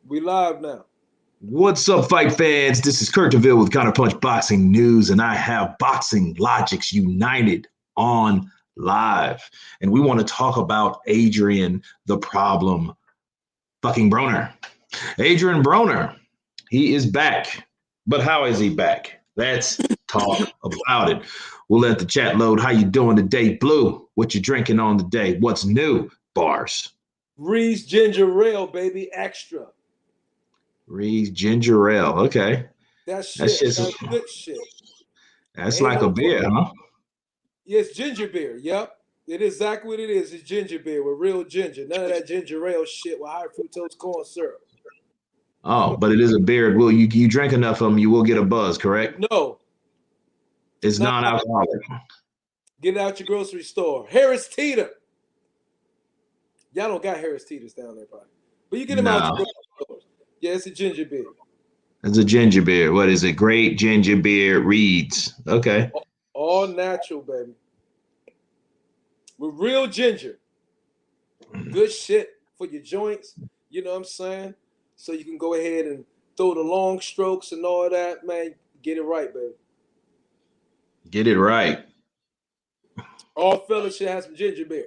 We live now. What's up, fight fans? This is Kurt DeVille with Counterpunch Boxing News, and I have Boxing Logics United on live. And we want to talk about Adrian the Problem fucking Broner. Adrian Broner, he is back. But how is he back? Let's talk about it. We'll let the chat load. How you doing today, Blue? What you drinking on today? What's new? Bars. Reed's Ginger Ale, baby, extra. Reed's Ginger Ale. Okay. That's That's shit. just That's good shit. that's Ain't like a no beer, huh? Yeah, it's ginger beer. Yep. It is exactly what it is. It's ginger beer with real ginger. None of that ginger ale shit with high fructose corn syrup. Oh, but it is a beer. Will you drink enough of them, you will get a buzz, correct? No, It's not non-alcoholic. get it out your grocery store. Harris Teeter. Y'all don't got Harris Teeters down there, probably. But you get them out your No, grocery stores. Yeah, it's a ginger beer. it's a ginger beer. What is it? Great ginger beer Reeds. Okay. All natural, baby. With real ginger. Good shit for your joints. You know what I'm saying? So you can go ahead and throw the long strokes and all that, man. Get it right, baby. Get it right. All fellas should have some ginger beer.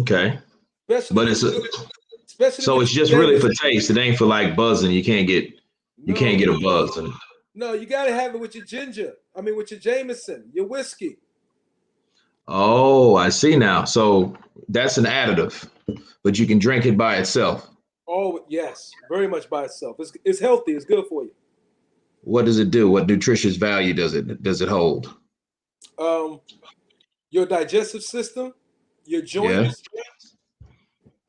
Okay. Especially But if it's it's a, good. Especially if so it's it's just really for Jameson. taste. It ain't for like buzzing. You can't No, get a buzz. no, you gotta have it with your ginger. I mean with your Jameson, your whiskey. Oh, I see now. So that's an additive, but you can drink it by itself. Oh yes, very much by itself. It's healthy, it's good for you. What does it do? What nutritious value does it hold? Um, your digestive system, your Yeah. joints,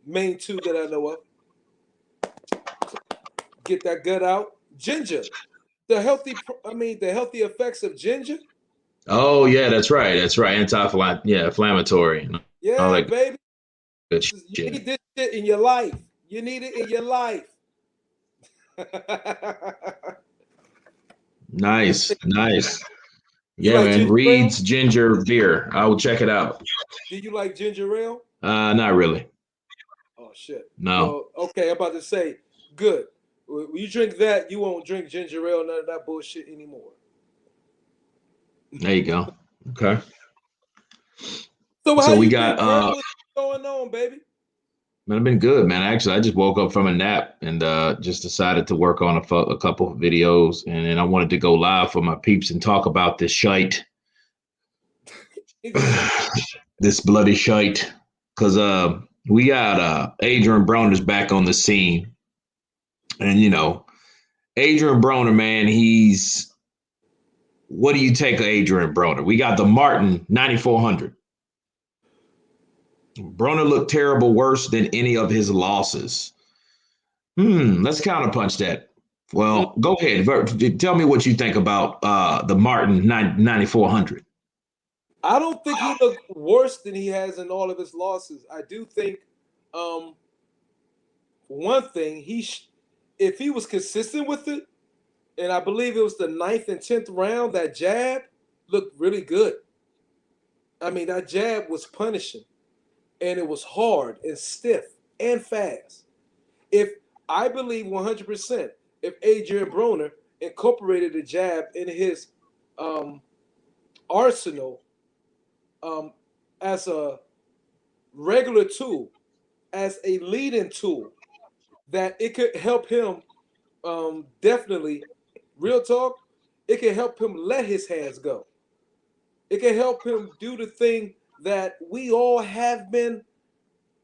main two that I know of. Get that gut out. Ginger. The healthy effects of ginger. Oh yeah, that's right. That's right. Inflammatory and all Yeah, that baby. good You shit. need this shit in your life. You need it in your life. Nice, nice. You Yeah, like man. ginger ale? Reed's ginger beer. I will check it out. Do you like ginger ale? Not really. Oh shit. No. Well, okay, I'm about to say, good. When you drink that, you won't drink ginger ale, none of that bullshit anymore. There you go. Okay. So how So we you been, got Kurt? What's going on, baby? man, I've been good, man. Actually, I just woke up from a nap and just decided to work on a couple of videos, and then I wanted to go live for my peeps and talk about this shite, this bloody shite, because we got Adrian Broner's back on the scene, and Adrian Broner, man, he's what do you take of Adrian Broner? We got the Martin 9400. Broner looked terrible, worse than any of his losses. Let's counterpunch that. Well, go ahead. Tell me what you think about the Martin 9400. I don't think he looked worse than he has in all of his losses. I do think, um, one thing, if he was consistent with it, and I believe it was the 9th and 10th round, that jab looked really good. I mean, that jab was punishing, and it was hard and stiff and fast. If I believe 100%, if Adrian Broner incorporated the jab in his um, arsenal um, as a regular tool, as a leading tool, that it could help him definitely, real talk, it can help him let his hands go. It can help him do the thing that we all have been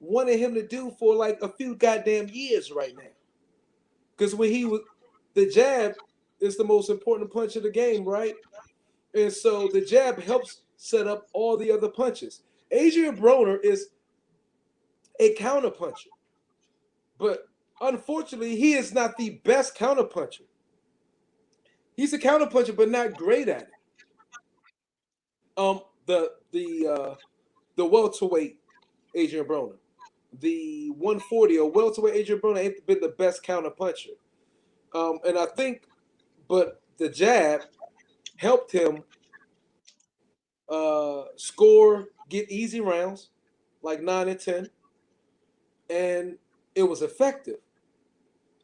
wanting him to do for like a few goddamn years right now. Because when he was, the jab is the most important punch of the game, right? And so the jab helps set up all the other punches. Adrian Broner is a counterpuncher, but unfortunately, he is not the best counterpuncher. He's a counterpuncher, but not great at it. Um, the the uh, the welterweight Adrian Broner, the 140 or welterweight Adrian Broner ain't been the best counterpuncher. And I think, but the jab helped him score, get easy rounds, like 9 and 10, and it was effective.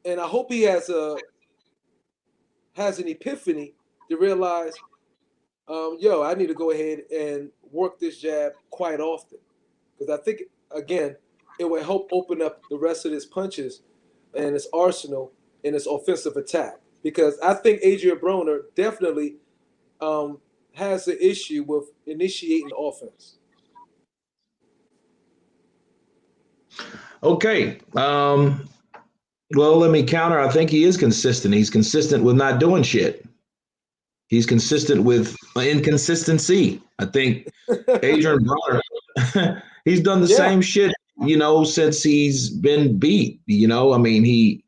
And I hope he has an epiphany to realize, I need to go ahead and work this jab quite often, because I think again it will help open up the rest of his punches and his arsenal in his offensive attack. Because I think Adrian Broner definitely has an issue with initiating offense. Okay. Well, let me counter. I think he is consistent. He's consistent with not doing shit. He's consistent with inconsistency. I think Adrian Broner, he's done the same shit, since he's been beat. I mean, he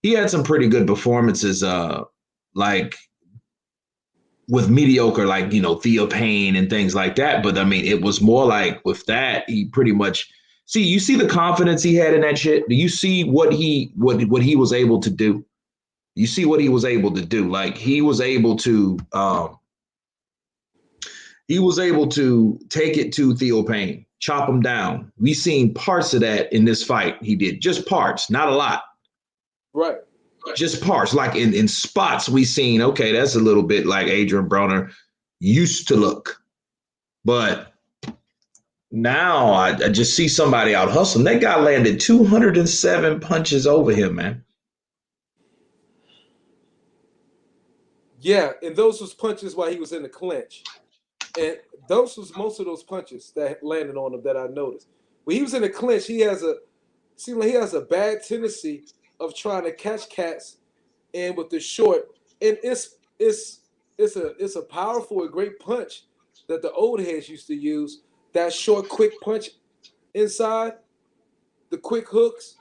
had some pretty good performances, like with mediocre, like, Theo Payne and things like that. But I mean, it was more like with that, he pretty much you see the confidence he had in that shit. Do you see what he was able to do? You see what he was able to do. Like he was able to take it to Theo Payne, chop him down. We seen parts of that in this fight. He did just parts, not a lot. Right. Just parts, like in spots we seen, okay, that's a little bit like Adrian Broner used to look. But now I just see somebody out hustling. That guy landed 207 punches over him, man. Yeah, and those was punches while he was in the clinch. And those was most of those punches that landed on him that I noticed. When he was in the clinch, he has a bad tendency of trying to catch cats and with the short. And it's a powerful and great punch that the old heads used to use. That short, quick punch inside, the quick hooks.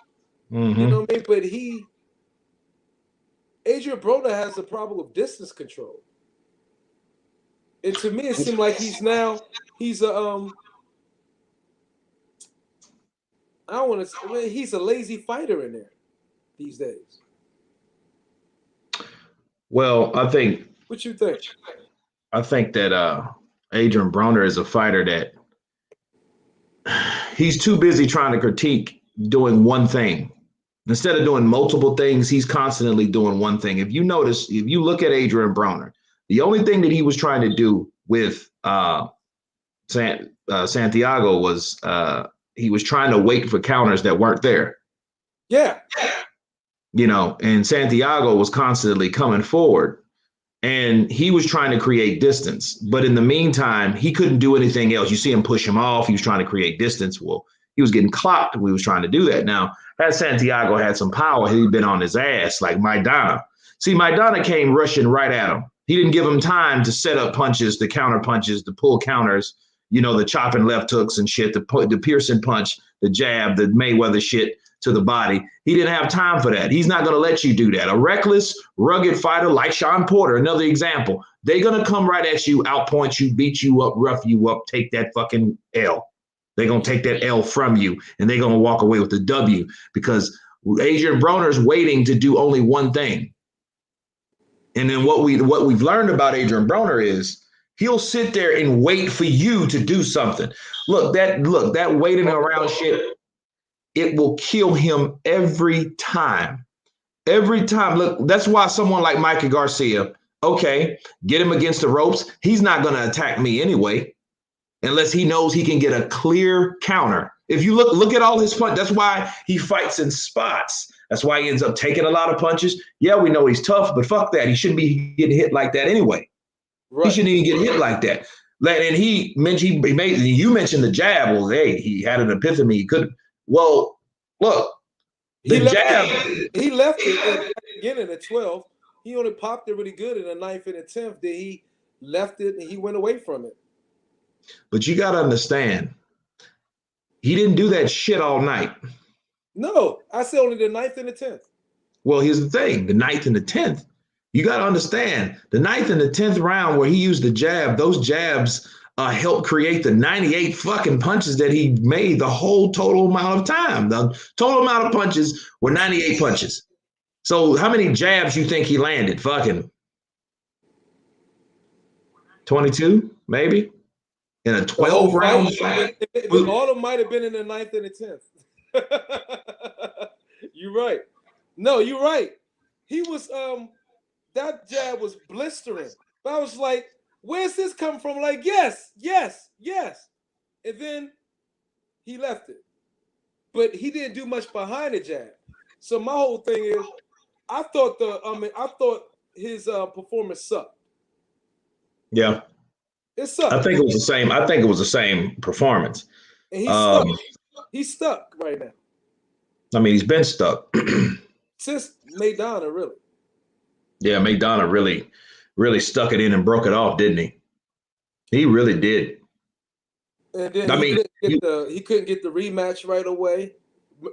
Mm-hmm. You know what I mean? But Adrian Broner has a problem with distance control. And to me, it seemed like he's a he's a lazy fighter in there these days. Well, I think. What you think? I think that Adrian Broner is a fighter that he's too busy trying to critique doing one thing. Instead of doing multiple things, he's constantly doing one thing. If you notice, if you look at Adrian Broner, the only thing that he was trying to do with Santiago was he was trying to wait for counters that weren't there. Yeah. And Santiago was constantly coming forward. And he was trying to create distance. But in the meantime, he couldn't do anything else. You see him push him off. He was trying to create distance. Well, he was getting clocked when he was trying to do that. Now, had Santiago had some power, he'd been on his ass like Maidana. See, Maidana came rushing right at him. He didn't give him time to set up punches, the counter punches, the pull counters, the chopping left hooks and shit, the Pearson punch, the jab, the Mayweather shit to the body. He didn't have time for that. He's not going to let you do that. A reckless, rugged fighter like Shawn Porter, another example, they're going to come right at you, outpoint you, beat you up, rough you up, take that fucking L. They're going to take that L from you, and they're going to walk away with the W because Adrian Broner is waiting to do only one thing. And then what we've learned about Adrian Broner is he'll sit there and wait for you to do something. Look, that waiting around shit, it will kill him every time. Every time. Look, that's why someone like Mikey Garcia, okay, get him against the ropes. He's not going to attack me anyway, unless he knows he can get a clear counter. If you look at all his punches, that's why he fights in spots. That's why he ends up taking a lot of punches. Yeah, we know he's tough, but fuck that. He shouldn't be getting hit like that anyway. Right. He shouldn't even get hit like that. And you mentioned the jab. Well, hey, he had an epiphany. He couldn't. Well, look, he left it at the beginning at 12. He only popped it really good in the 9th and the 10th. Then he left it and he went away from it. But you got to understand, he didn't do that shit all night. No, I said only the 9th and the 10th. Well, here's the thing. The 9th and the 10th, you got to understand, the 9th and the 10th round where he used the jab, those jabs helped create the 98 fucking punches that he made the whole total amount of time. The total amount of punches were 98 punches. So how many jabs you think he landed? Fucking 22, maybe? In a 12 round fight? All of them might have been in the 9th and the 10th. You're right. No, you're right. He was that jab was blistering. But I was like, where's this come from? Like, yes, yes, yes. And then he left it. But he didn't do much behind the jab. So my whole thing is, I thought his performance sucked. Yeah. It sucked. I think it was the same. I think it was the same performance. And he's Um, stuck. He's stuck right now. I mean, he's been stuck. Since Maidana, really. Yeah, McDonough really stuck it in and broke it off, didn't he? He really did. And then I he mean, couldn't get the rematch right away.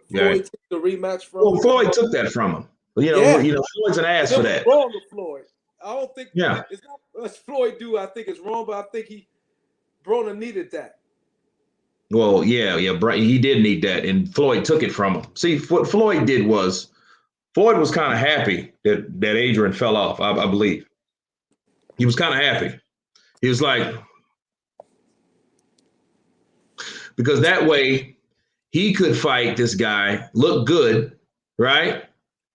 yeah. Floyd took the rematch from Well, him. Floyd took that from him. Yeah. Floyd's an ass for that. Wrong with Floyd. I don't think Yeah. it's not as Floyd do. I think it's wrong, but I think Broner needed that. Well, yeah, he did need that, and Floyd took it from him. See, what Floyd did was Floyd was kind of happy that Adrian fell off. I believe he was kind of happy. He was like, because that way he could fight this guy, look good, right?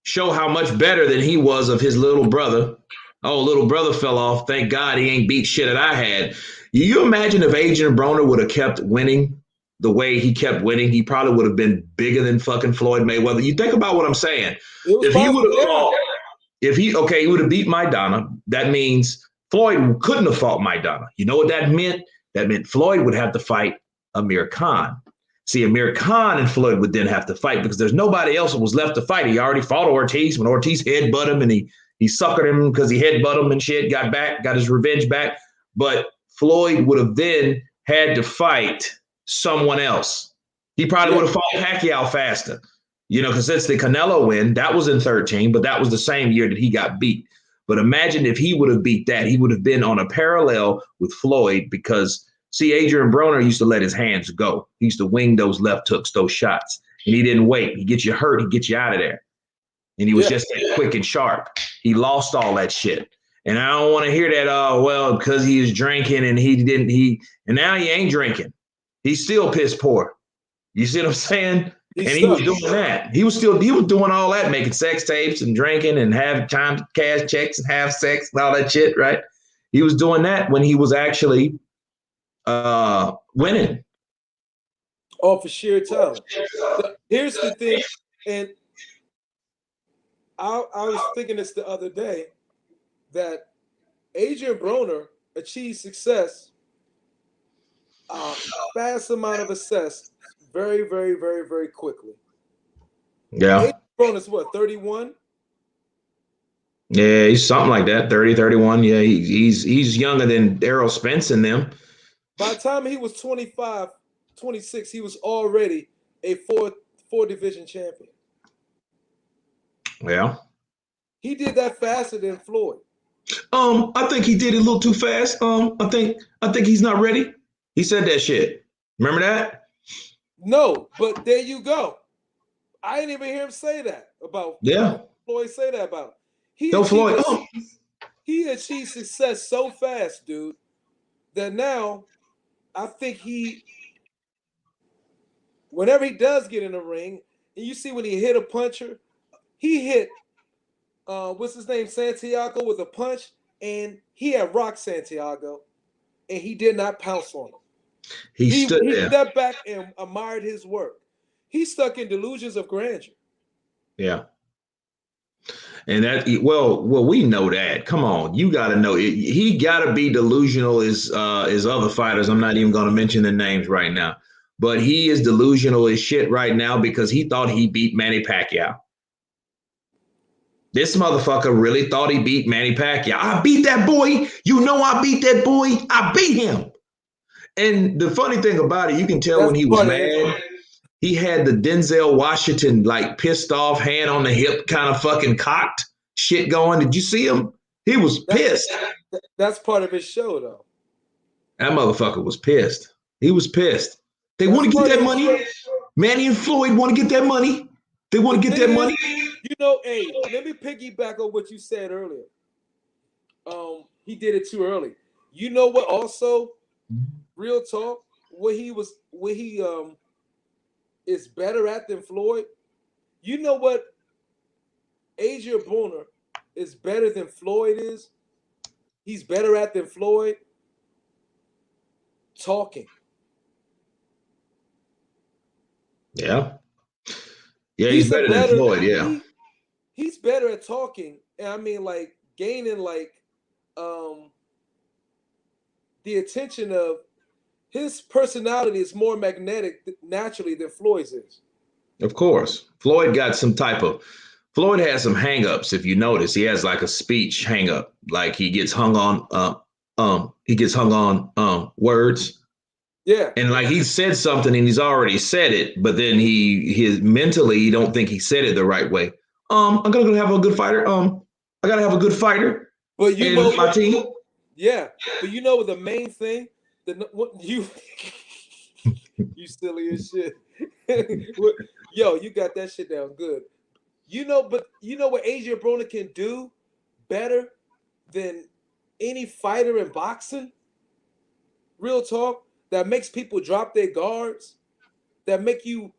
Show how much better than he was of his little brother. Oh, little brother fell off. Thank God he ain't beat shit that I had. You imagine if Adrian Broner would have kept winning the way he kept winning, he probably would have been bigger than fucking Floyd Mayweather. You think about what I'm saying. If he would have fought, he would have beat Maidana. That means Floyd couldn't have fought Maidana. You know what that meant? That meant Floyd would have to fight Amir Khan. See, Amir Khan and Floyd would then have to fight because there's nobody else that was left to fight. He already fought Ortiz when Ortiz headbutted him and he suckered him because he headbutted him and shit, got his revenge back. But Floyd would have then had to fight someone else. He probably would have fought Pacquiao faster, because it's the Canelo win. That was in 2013, but that was the same year that he got beat. But imagine if he would have beat that. He would have been on a parallel with Floyd because, see, Adrian Broner used to let his hands go. He used to wing those left hooks, those shots, and he didn't wait. He gets you hurt. He gets you out of there. And he was just that quick and sharp. He lost all that shit. And I don't want to hear that, because he was drinking and and now he ain't drinking. He's still piss poor. You see what I'm saying? He was doing that. He was doing all that, making sex tapes and drinking and have time to cash checks and have sex and all that shit, right? He was doing that when he was actually winning. Oh, for sheer talent. Here's the thing, and I was thinking this the other day, that Adrian Broner achieved success, fast amount of success, very, very, very, very quickly. Yeah. Adrian Broner's what, 31? Yeah, he's something like that, 30, 31. Yeah, he's younger than Errol Spence and them. By the time he was 25, 26, he was already a four division champion. Yeah. He did that faster than Floyd. I think he did it a little too fast. I think he's not ready. He said that shit. Remember that? No, but there you go. I didn't even hear him say that about Floyd say that about him. He achieved success so fast, dude, that now I think whenever he does get in the ring, and you see when he hit a puncher, he hit what's his name, Santiago, with a punch, and he had rocked Santiago, and he did not pounce on him. He stepped back and admired his work. He's stuck in delusions of grandeur. Yeah. And we know that. Come on, you got to know it. He got to be delusional as other fighters. I'm not even going to mention their names right now, but he is delusional as shit right now because he thought he beat Manny Pacquiao. This motherfucker really thought he beat Manny Pacquiao. I beat that boy. I beat that boy. I beat him. And the funny thing about it, you can tell when he was mad. He had the Denzel Washington, like, pissed off, hand on the hip, kind of fucking cocked shit going. Did you see him? He was pissed. That's part of his show, though. That motherfucker was pissed. He was pissed. They want to get that money. Manny and Floyd want to get that money. They want to get that money. Hey, let me piggyback on what you said earlier. He did it too early. You know what? Also, real talk, what he is better at than Floyd. You know what Adrian Broner is better than Floyd is. He's better at than Floyd talking. Yeah. Yeah, he's better than Floyd, yeah. He's better at talking. And I mean, like, gaining, like, the attention of his personality is more magnetic naturally than Floyd's is. Of course. Floyd has some hangups. If you notice, he has like a speech hangup. Like he gets hung on words. Yeah. And like he said something and he's already said it, but then he mentally he don't think he said it the right way. I'm gonna have a good fighter. I gotta have a good fighter. But you know my team. Yeah, but you know the main thing, you silly as shit. Yo, you got that shit down good. But you know what Adrian Broner can do better than any fighter in boxing? Real talk, that makes people drop their guards, that make you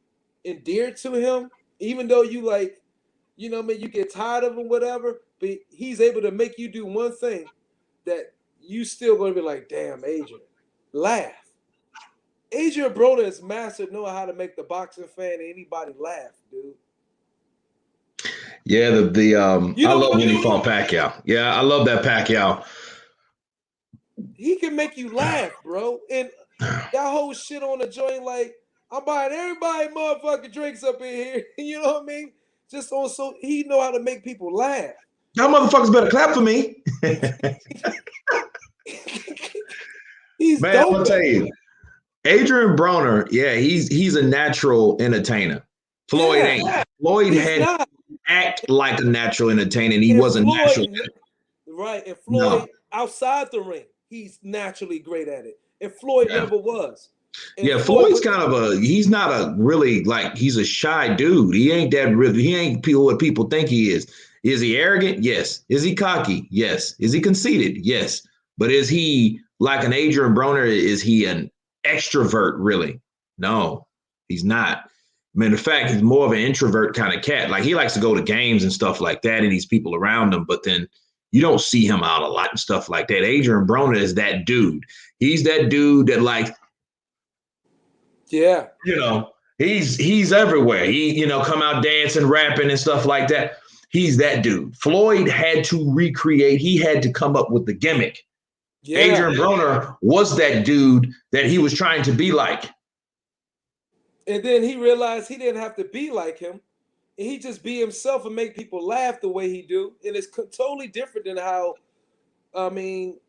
endeared to him, even though you like, you get tired of him, whatever. But he's able to make you do one thing that you still gonna be like, damn, Adrian, laugh. Adrian Broner is mastered knowing how to make the boxing fan and anybody laugh, dude. Yeah, I love when he fought Pacquiao. Yeah, I love that Pacquiao. He can make you laugh, bro. And that whole shit on the joint, like, I'm buying everybody motherfucking drinks up in here. You know what I mean? Just on, so he know how to make people laugh. Y'all motherfuckers better clap for me. He's Man, I'm gonna tell you, Adrian Broner, yeah, he's a natural entertainer. Floyd ain't. Floyd had to act like a natural entertainer, and he wasn't natural. Right, and Floyd outside the ring, he's naturally great at it, and Floyd never was. And yeah, Floyd's kind of he's not a really, like, he's a shy dude. He ain't what people think he is. Is he arrogant? Yes. Is he cocky? Yes. Is he conceited? Yes. But is he like an Adrian Broner? Is he an extrovert, really? No, he's not. Matter of fact, he's more of an introvert kind of cat. Like, he likes to go to games and stuff like that, and these people around him, but then you don't see him out a lot and stuff like that. Adrian Broner is that dude. He's that dude that, like, yeah, he's everywhere. He, come out dancing, rapping and stuff like that. He's that dude. Floyd had to recreate. He had to come up with the gimmick. Yeah. Adrian Broner was that dude that he was trying to be like. And then he realized he didn't have to be like him. And he just be himself and make people laugh the way he do. And it's totally different than how, Mayweather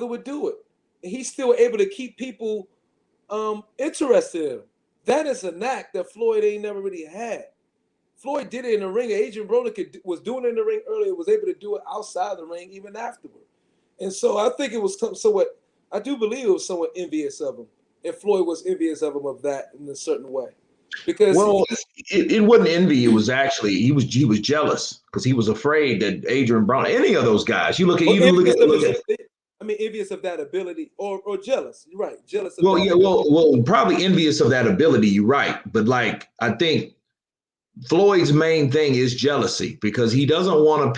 would do it. And he's still able to keep people interested in him. That is a knack that Floyd ain't never really had. Floyd did it in the ring. Adrian Broner was doing it in the ring earlier, was able to do it outside the ring even afterward. And so I think it was somewhat, I do believe it was somewhat envious of him. And Floyd was envious of him of that in a certain way. Because it wasn't envy. It was actually, he was jealous because he was afraid that Adrian Broner, any of those guys, envious of that ability or jealous. You're right. Jealous of probably envious of that ability. You're right. But, like, I think Floyd's main thing is jealousy, because he doesn't want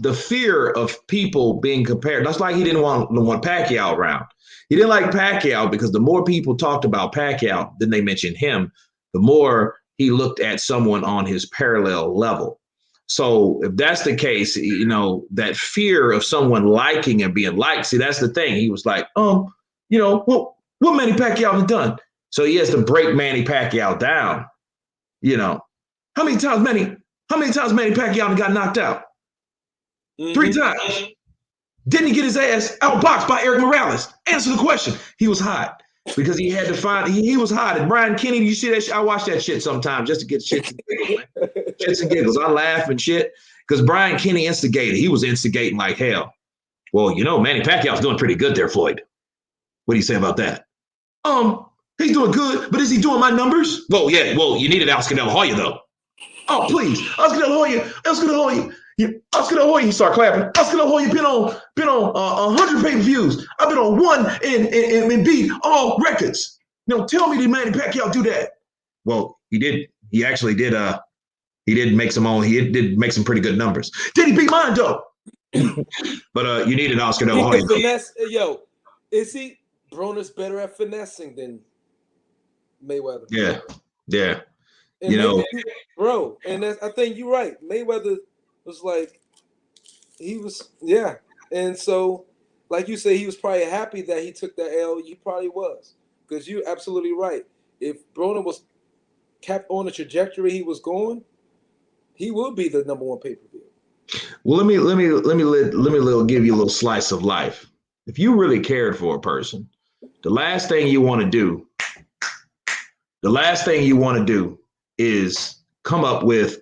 the fear of people being compared. That's like he didn't want Pacquiao around. He didn't like Pacquiao because the more people talked about Pacquiao, then they mentioned him, the more he looked at someone on his parallel level. So if that's the case, that fear of someone liking and being liked, see, that's the thing. He was like, what Manny Pacquiao has done? So he has to break Manny Pacquiao down. How many times Manny Pacquiao got knocked out? Mm-hmm. 3 times. Didn't he get his ass outboxed by Eric Morales? Answer the question. He was hot because he had to find. He was hot. And Brian Kenny, you see that? I watch that shit sometimes just to get shits and giggles. Shits and giggles. I laugh and shit because Brian Kenny instigated. He was instigating like hell. Well, Manny Pacquiao's doing pretty good there, Floyd. What do you say about that? He's doing good, but is he doing my numbers? Well, yeah. Well, you needed Oscar De La Hoya though. Oh, please, Oscar De La Hoya. Oscar De La Hoya, he start clapping. Oscar De La Hoya been on 100 pay-per-views. I've been on 1 and beat all records. Tell me, did Manny Pacquiao do that? Well, he did. He actually did. He did make some pretty good numbers. Did he beat mine though? But you need an Oscar De La Hoya. Finesse, yo, is he Broner's better at finessing than Mayweather? Yeah. And bro, and I think you're right. Mayweather was like, and so, like you say, he was probably happy that he took that L. He probably was, because you're absolutely right. If Broner was kept on the trajectory he was going, he would be the #1 pay-per-view. Well, let me give you a little slice of life. If you really cared for a person, the last thing you want to do is come up with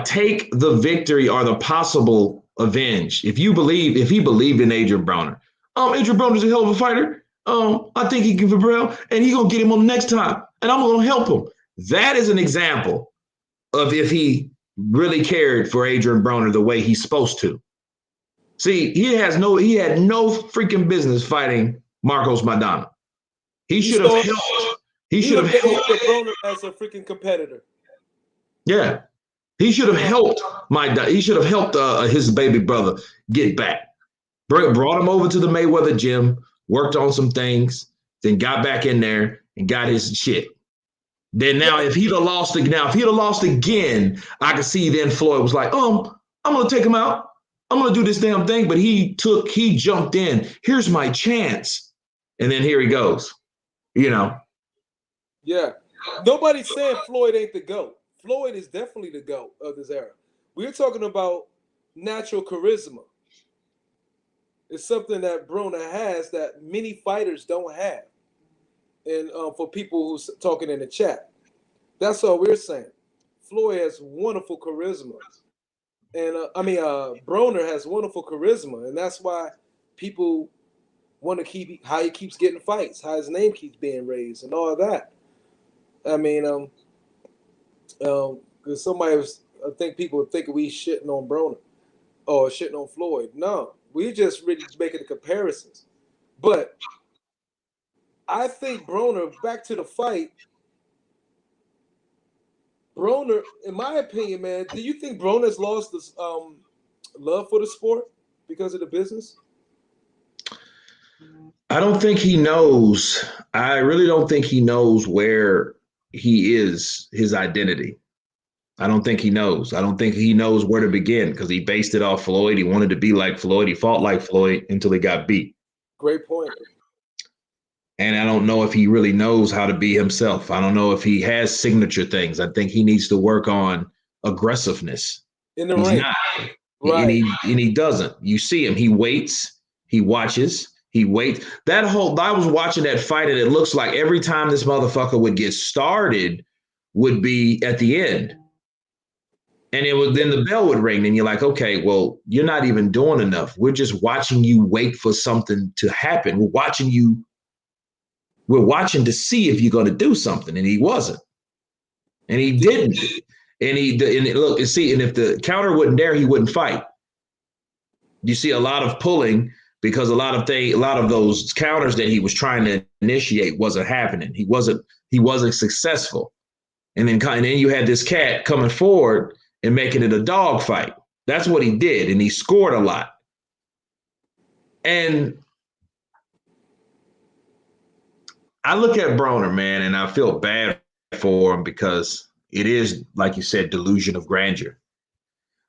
take the victory or the possible avenge. If he believed in Adrian Broner, Adrian Broner's a hell of a fighter. I think he can prevail, and he's gonna get him on the next time, and I'm gonna help him. That is an example of if he really cared for Adrian Broner the way he's supposed to. See, he had no freaking business fighting Marcos Maidana. He should have helped. He should have helped Broner as a freaking competitor. Yeah, he should have helped He should have helped his baby brother get back. Brought him over to the Mayweather gym, worked on some things, then got back in there and got his shit. Then now, if he'd have lost again, I could see then Floyd was like, I'm gonna take him out. I'm gonna do this damn thing. But he jumped in. Here's my chance. And then here he goes. Yeah. Nobody's saying Floyd ain't the GOAT. Floyd is definitely the GOAT of this era. We're talking about natural charisma. It's something that Broner has that many fighters don't have. And for people who's talking in the chat, that's all we're saying. Floyd has wonderful charisma, and Broner has wonderful charisma, and that's why people want to keep how he keeps getting fights, how his name keeps being raised, and all of that. I mean, because I think people think we shitting on Broner or shitting on Floyd. No, we just really making the comparisons, but. I think Broner, back to the fight, Broner, in my opinion, man, do you think Broner's lost this love for the sport because of the business? I don't think he knows. I really don't think he knows where he is, his identity. I don't think he knows. I don't think he knows where to begin because he based it off Floyd. He wanted to be like Floyd. He fought like Floyd until he got beat. Great point. And I don't know if he really knows how to be himself. I don't know if he has signature things. I think he needs to work on aggressiveness. In the ring. Right. And he doesn't. You see him. He waits. He watches. He waits. I was watching that fight, and it looks like every time this motherfucker would get started would be at the end. And then the bell would ring, and you're like, okay, well, you're not even doing enough. We're just watching you wait for something to happen. We're watching to see if you're going to do something, and he wasn't, and he didn't, and if the counter wasn't there, he wouldn't fight. You see a lot of pulling because a lot of those counters that he was trying to initiate wasn't happening. He wasn't successful, and then you had this cat coming forward and making it a dog fight. That's what he did, and he scored a lot, and. I look at Broner, man, and I feel bad for him because it is, like you said, delusion of grandeur.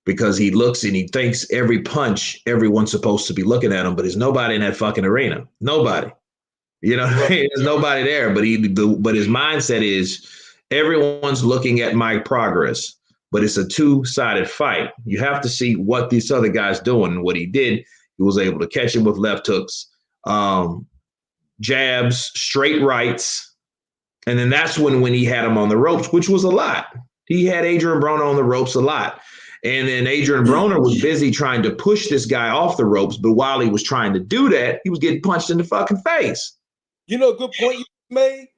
Because he looks and he thinks every punch, everyone's supposed to be looking at him, but there's nobody in that fucking arena. Nobody. You know what I mean? There's nobody there, but his mindset is everyone's looking at my progress, but it's a two-sided fight. You have to see what this other guy's doing. And what he did, he was able to catch him with left hooks. Jabs, straight rights, and then that's when he had him on the ropes, which was a lot. He had Adrian Broner on the ropes a lot, and then Adrian Broner was busy trying to push this guy off the ropes, but while he was trying to do that, he was getting punched in the fucking face. You know, a good point you made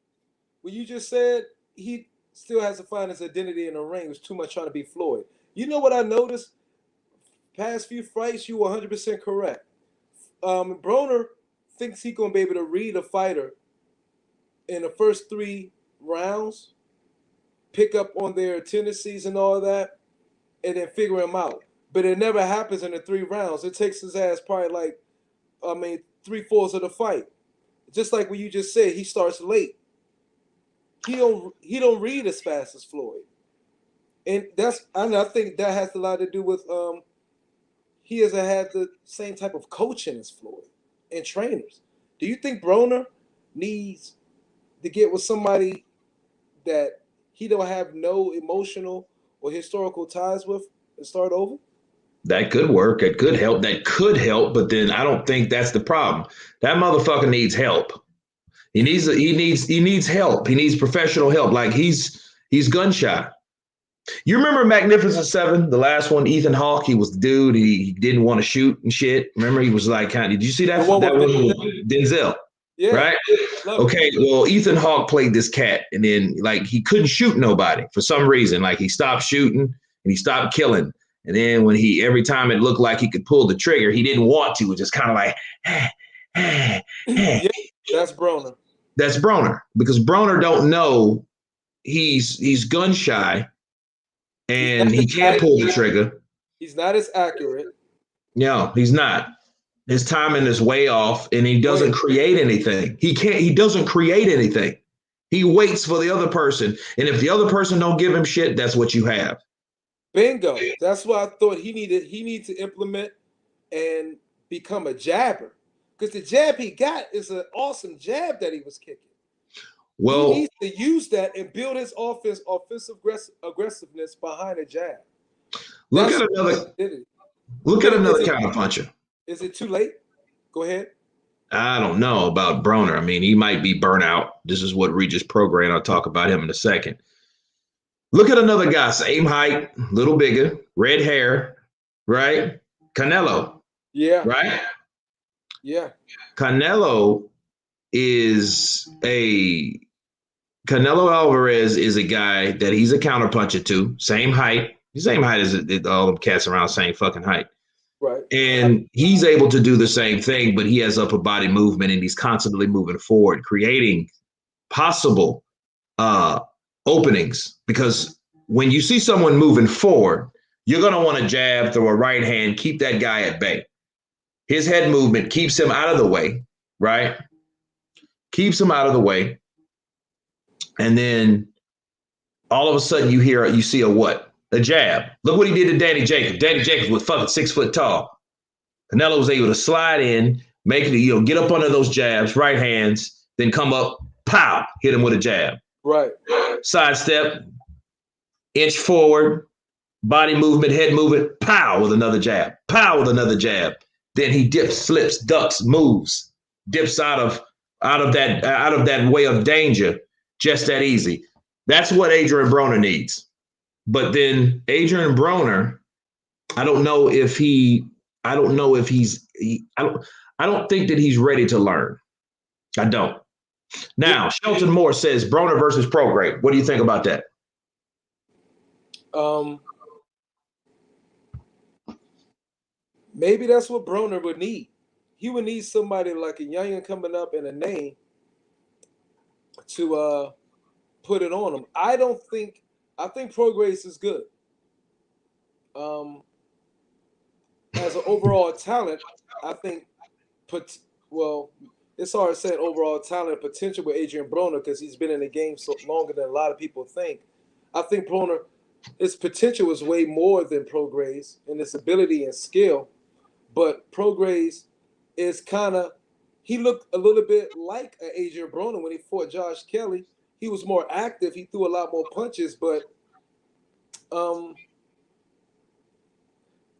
when you just said he still has to find his identity in the ring. It was too much trying to be Floyd. You know what I noticed? Past few fights, you were 100% correct. Broner thinks he's going to be able to read a fighter in the first 3 rounds, pick up on their tendencies and all that, and then figure them out. But it never happens in the 3 rounds. It takes his ass probably like, 3/4 of the fight. Just like what you just said, he starts late. He don't read as fast as Floyd, and I think that has a lot to do with he hasn't had the same type of coaching as Floyd and trainers. Do you think Broner needs to get with somebody that he don't have no emotional or historical ties with and start over? That could work. It could help. That could help, but then I don't think that's the problem. That motherfucker needs help. He needs help. He needs professional help. Like he's gun shy. You remember Magnificent Seven, the last one? Ethan Hawke, he was the dude. He didn't want to shoot and shit. Remember, he was like, did you see that? That one with Denzel. Yeah. Right? Okay. Well, Ethan Hawke played this cat, and then like he couldn't shoot nobody for some reason. Like he stopped shooting and he stopped killing. And then when every time it looked like he could pull the trigger, he didn't want to. It was just kind of like, Yeah, that's Broner. That's Broner, because Broner don't know he's gun shy and he can't pull the trigger. He's not as accurate. No, he's not. His timing is way off, and he doesn't create anything. He doesn't create anything. He waits for the other person. And if the other person don't give him shit, that's what you have. Bingo. That's what I thought he needed. He needs to implement and become a jabber. Because the jab he got is an awesome jab that he was kicking. Well, he needs to use that and build his offensive aggressiveness behind a jab. Look at another counterpuncher. Is it too late? Go ahead. I don't know about Broner. I mean, he might be burnout. This is what Regis Prograis, and I'll talk about him in a second. Look at another guy, same height, little bigger, red hair, right? Canelo. Yeah. Right? Yeah. Canelo Alvarez is a guy that he's a counterpuncher to, same height. Same height as all them cats around, same fucking height. Right. And he's able to do the same thing, but he has upper body movement and he's constantly moving forward, creating possible openings. Because when you see someone moving forward, you're going to want to jab, throw a right hand, keep that guy at bay. His head movement keeps him out of the way, right? Keeps him out of the way. And then all of a sudden you see a what? A jab. Look what he did to Danny Jacobs. Danny Jacobs was fucking 6 foot tall. Canelo was able to slide in, make it, get up under those jabs, right hands, then come up, pow, hit him with a jab. Right. Sidestep, inch forward, body movement, head movement, pow with another jab, pow with another jab. Then he dips, slips, ducks, moves, dips out of that way of danger, just that easy. That's what Adrian Broner needs. But then Adrian Broner, I don't think that he's ready to learn. I don't. Now, Shelton Moore says Broner versus Prograis. What do you think about that? Maybe that's what Broner would need. He would need somebody like a youngin coming up and a name to put it on him. I think Prograis is good. As an overall talent, I think it's hard to say overall talent potential with Adrian Broner because he's been in the game so longer than a lot of people think. I think Broner, his potential is way more than Prograis in his ability and skill. But Prograis is he looked a little bit like Adrian Broner when he fought Josh Kelly. He was more active. He threw a lot more punches, but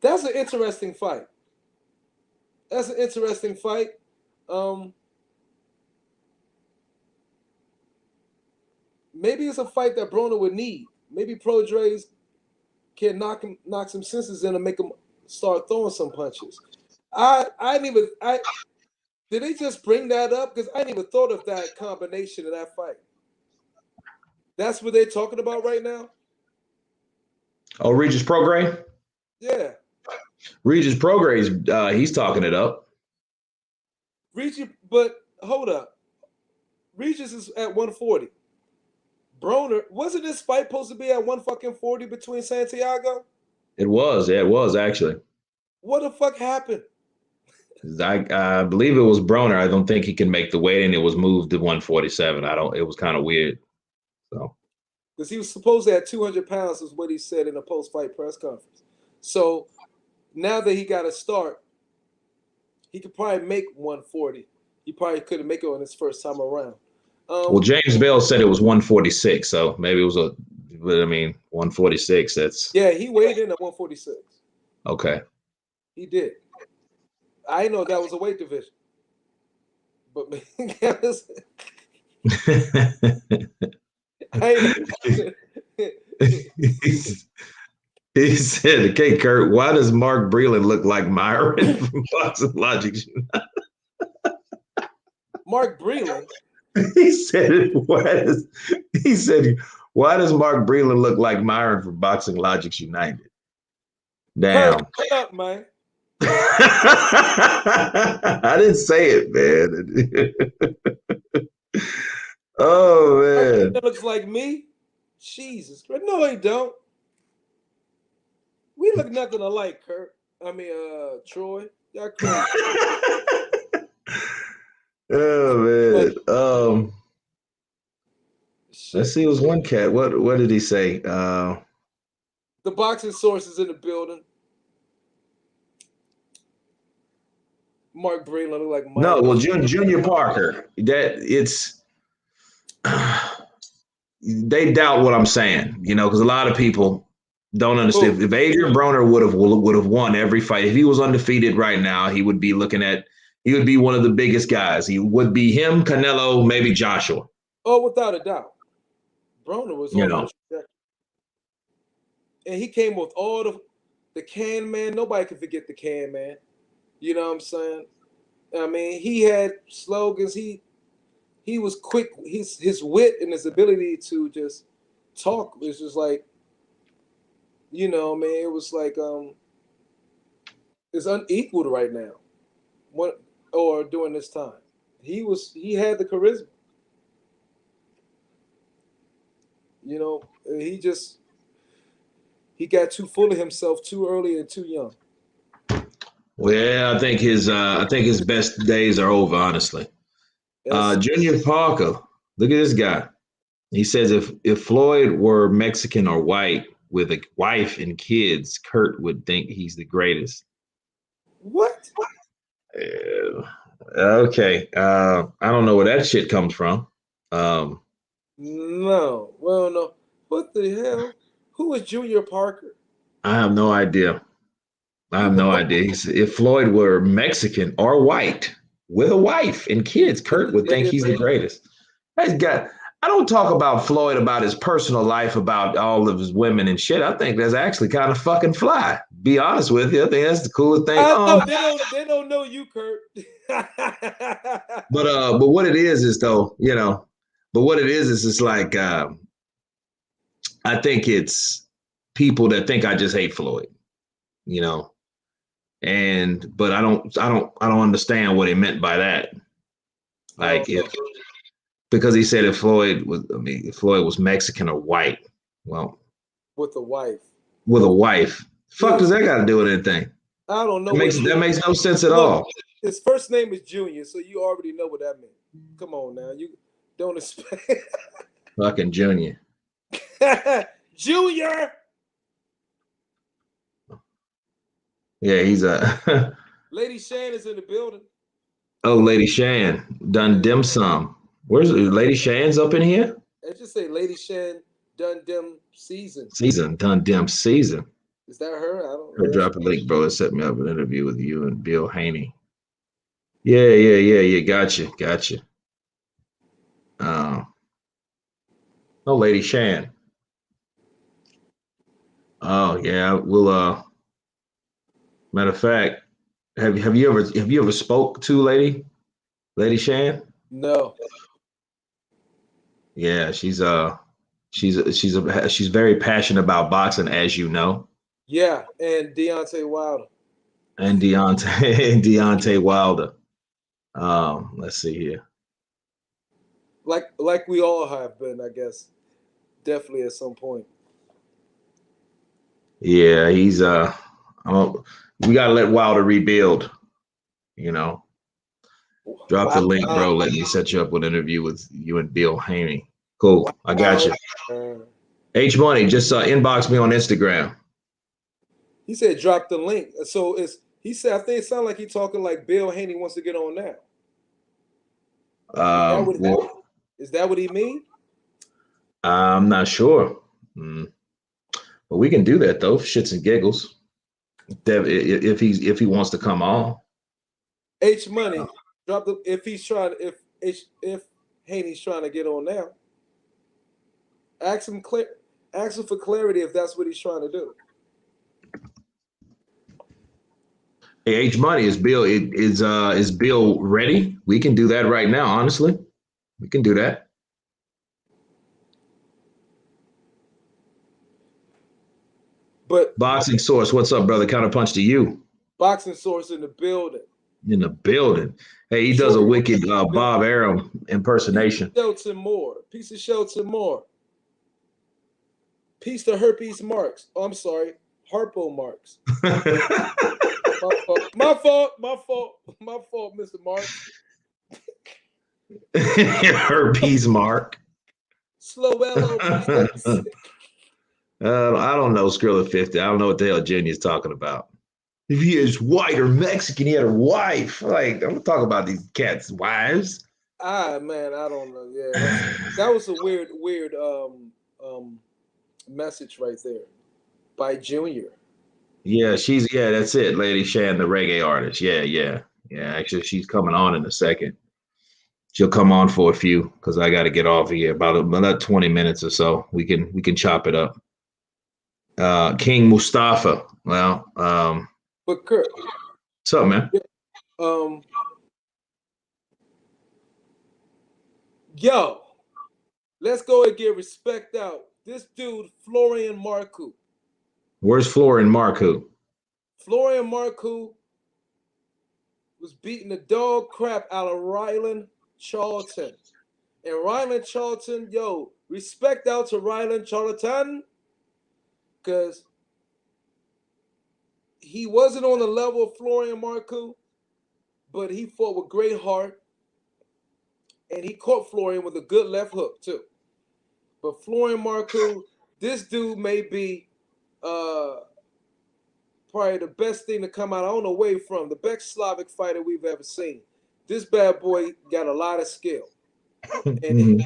that's an interesting fight. Maybe it's a fight that Broner would need. Maybe Prograis can knock some senses in and make him start throwing some punches. Did they just bring that up? Because I didn't even thought of that combination in that fight. That's what they're talking about right now? Oh, Regis Prograis? Yeah. Regis Prograis, he's talking it up. Regis, but hold up. Regis is at 140. Broner, wasn't this fight supposed to be at 140 between Santiago? It was. Yeah, it was actually. What the fuck happened? I believe it was Broner. I don't think he can make the weight, and it was moved to 147. I don't. It was kind of weird. So. Because he was supposed to have 200 pounds, is what he said in a post-fight press conference. So now that he got a start, he could probably make 140. He probably couldn't make it on his first time around. Well, James Bell said it was 146, so maybe it was but I mean, 146. That's he weighed in at 146. Okay. He did. I know that was a weight division, but he said, "Okay, Kurt, why does Mark Breland look like Myron from Boxing Logic?" Mark Breland. He said, "Why does Mark Breland look like Myron from Boxing Logics United?" Damn. Kurt, shut up, man. I didn't say it, man. Oh man. That looks like me. Jesus Christ. No, he don't. We look nothing alike, Kurt. I mean, Troy. Y'all crazy. Oh man. Let's see. It was one cat. What did he say? The boxing source is in the building. Mark Breland look like Mike. No, well, Junior Parker. That it's they doubt what I'm saying, because a lot of people don't understand. If Adrian Broner would have won every fight, if he was undefeated right now, he would be one of the biggest guys. He would be him, Canelo, maybe Joshua. Oh, without a doubt. Broner was on the and he came with all the can man. Nobody can forget the can man. You know what I'm saying? I mean, he had slogans. He was quick. His wit and his ability to just talk was just like, man, it was like it's unequaled right now. Or during this time. He had the charisma. He got too full of himself too early and too young. Well, yeah, I think his best days are over, honestly. Junior Parker, look at this guy. He says if Floyd were Mexican or white with a wife and kids, Kurt would think he's the greatest. What? Okay. I don't know where that shit comes from. No. Well, no. What the hell? Who is Junior Parker? I have no idea. He said, if Floyd were Mexican or white with a wife and kids, Kurt would think he's the greatest. I don't talk about Floyd, about his personal life, about all of his women and shit. I think that's actually kind of fucking fly. Be honest with you. I think that's the coolest thing. They don't know you, Kurt. But what it is though, but what it is it's like I think it's people that think I just hate Floyd, but I don't understand what he meant by that. Like because he said if Floyd was Mexican or white, well, with a wife. Fuck does that got to do with anything? I don't know. That makes no sense at all. His first name is Junior, so you already know what that means. Come on now, you don't expect. Fucking Junior. Junior. Yeah, he's a. Lady Shan is in the building. Oh, Lady Shan done dim sum. Where's Lady Shan's up in here? I just say Lady Shan done dim season. Done dim season. Is that her? I don't know. Her drop a link, bro. Set me up an interview with you and Bill Haney. Yeah. Gotcha. Oh, Lady Shan. Oh yeah, we'll. Matter of fact, have you ever spoke to Lady Shan? No. Yeah, she's very passionate about boxing, as you know. Yeah, and Deontay Wilder. And Deontay Wilder. Let's see here. Like we all have been, I guess. Definitely at some point. Yeah, he's we gotta let Wilder rebuild. You know, drop the link, bro. Let me set you up with an interview with you and Bill Haney. Cool, I got you. H Money just inbox me on Instagram. He said drop the link. So he said I think it sounds like he's talking like Bill Haney wants to get on now. Is that what he mean? I'm not sure. But we can do that though, shits and giggles. If he wants to come on. H Money, drop the if Haney's trying to get on now. Ask him for clarity if that's what he's trying to do. Hey, H Money, is Bill ready? We can do that right now, honestly. We can do that. But Boxing Source, what's up, brother? Counterpunch to you. Boxing Source in the building. In the building. Hey, he does a wicked Bob Arum impersonation. Shelton Moore. Piece of Shelton Moore. Piece to Herpes Marks. Oh, I'm sorry. Harpo Marks. My fault, Mr. Marks. Herpes Mark. Slowello. I don't know, Skrilla 50. I don't know what the hell Jenny's talking about. If he is white or Mexican, he had a wife. Like, I'm talking about these cats' wives. Man, I don't know. Yeah, that was a weird message right there by Junior. Yeah, that's it, Lady Shan, the reggae artist. Yeah. Actually, she's coming on in a second. She'll come on for a few because I got to get off of here about 20 minutes or so. We can chop it up. King Mustafa. Well, but Kurt, what's up, man? Yo, let's go and get respect out. This dude, Florian Marku. Where's Florian Marku? Florian Marku was beating the dog crap out of Ryland Charlton. And Ryland Charlton, yo, respect out to Ryland Charlton, because he wasn't on the level of Florian Marku, but he fought with great heart. And he caught Florian with a good left hook, too. But Florian Marku, this dude may be probably the best thing to come out on away from the best Slavic fighter we've ever seen. This bad boy got a lot of skill. And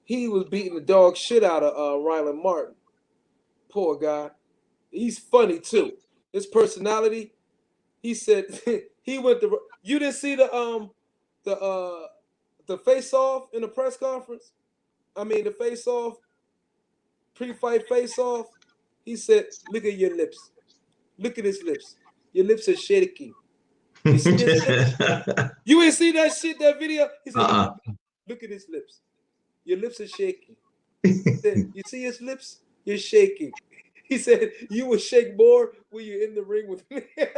he was beating the dog shit out of Ryland Martin. Poor guy. He's funny too. His personality, he said he went to you didn't see the face off in the press conference? I mean the face off, pre-fight face off. He said, look at your lips. Look at his lips. Your lips are shaking. You see his lips? You ain't see that shit, that video? He said, look at his lips. Your lips are shaking. He said, you see his lips? You're shaking. He said, you will shake more when you're in the ring with me. Yo,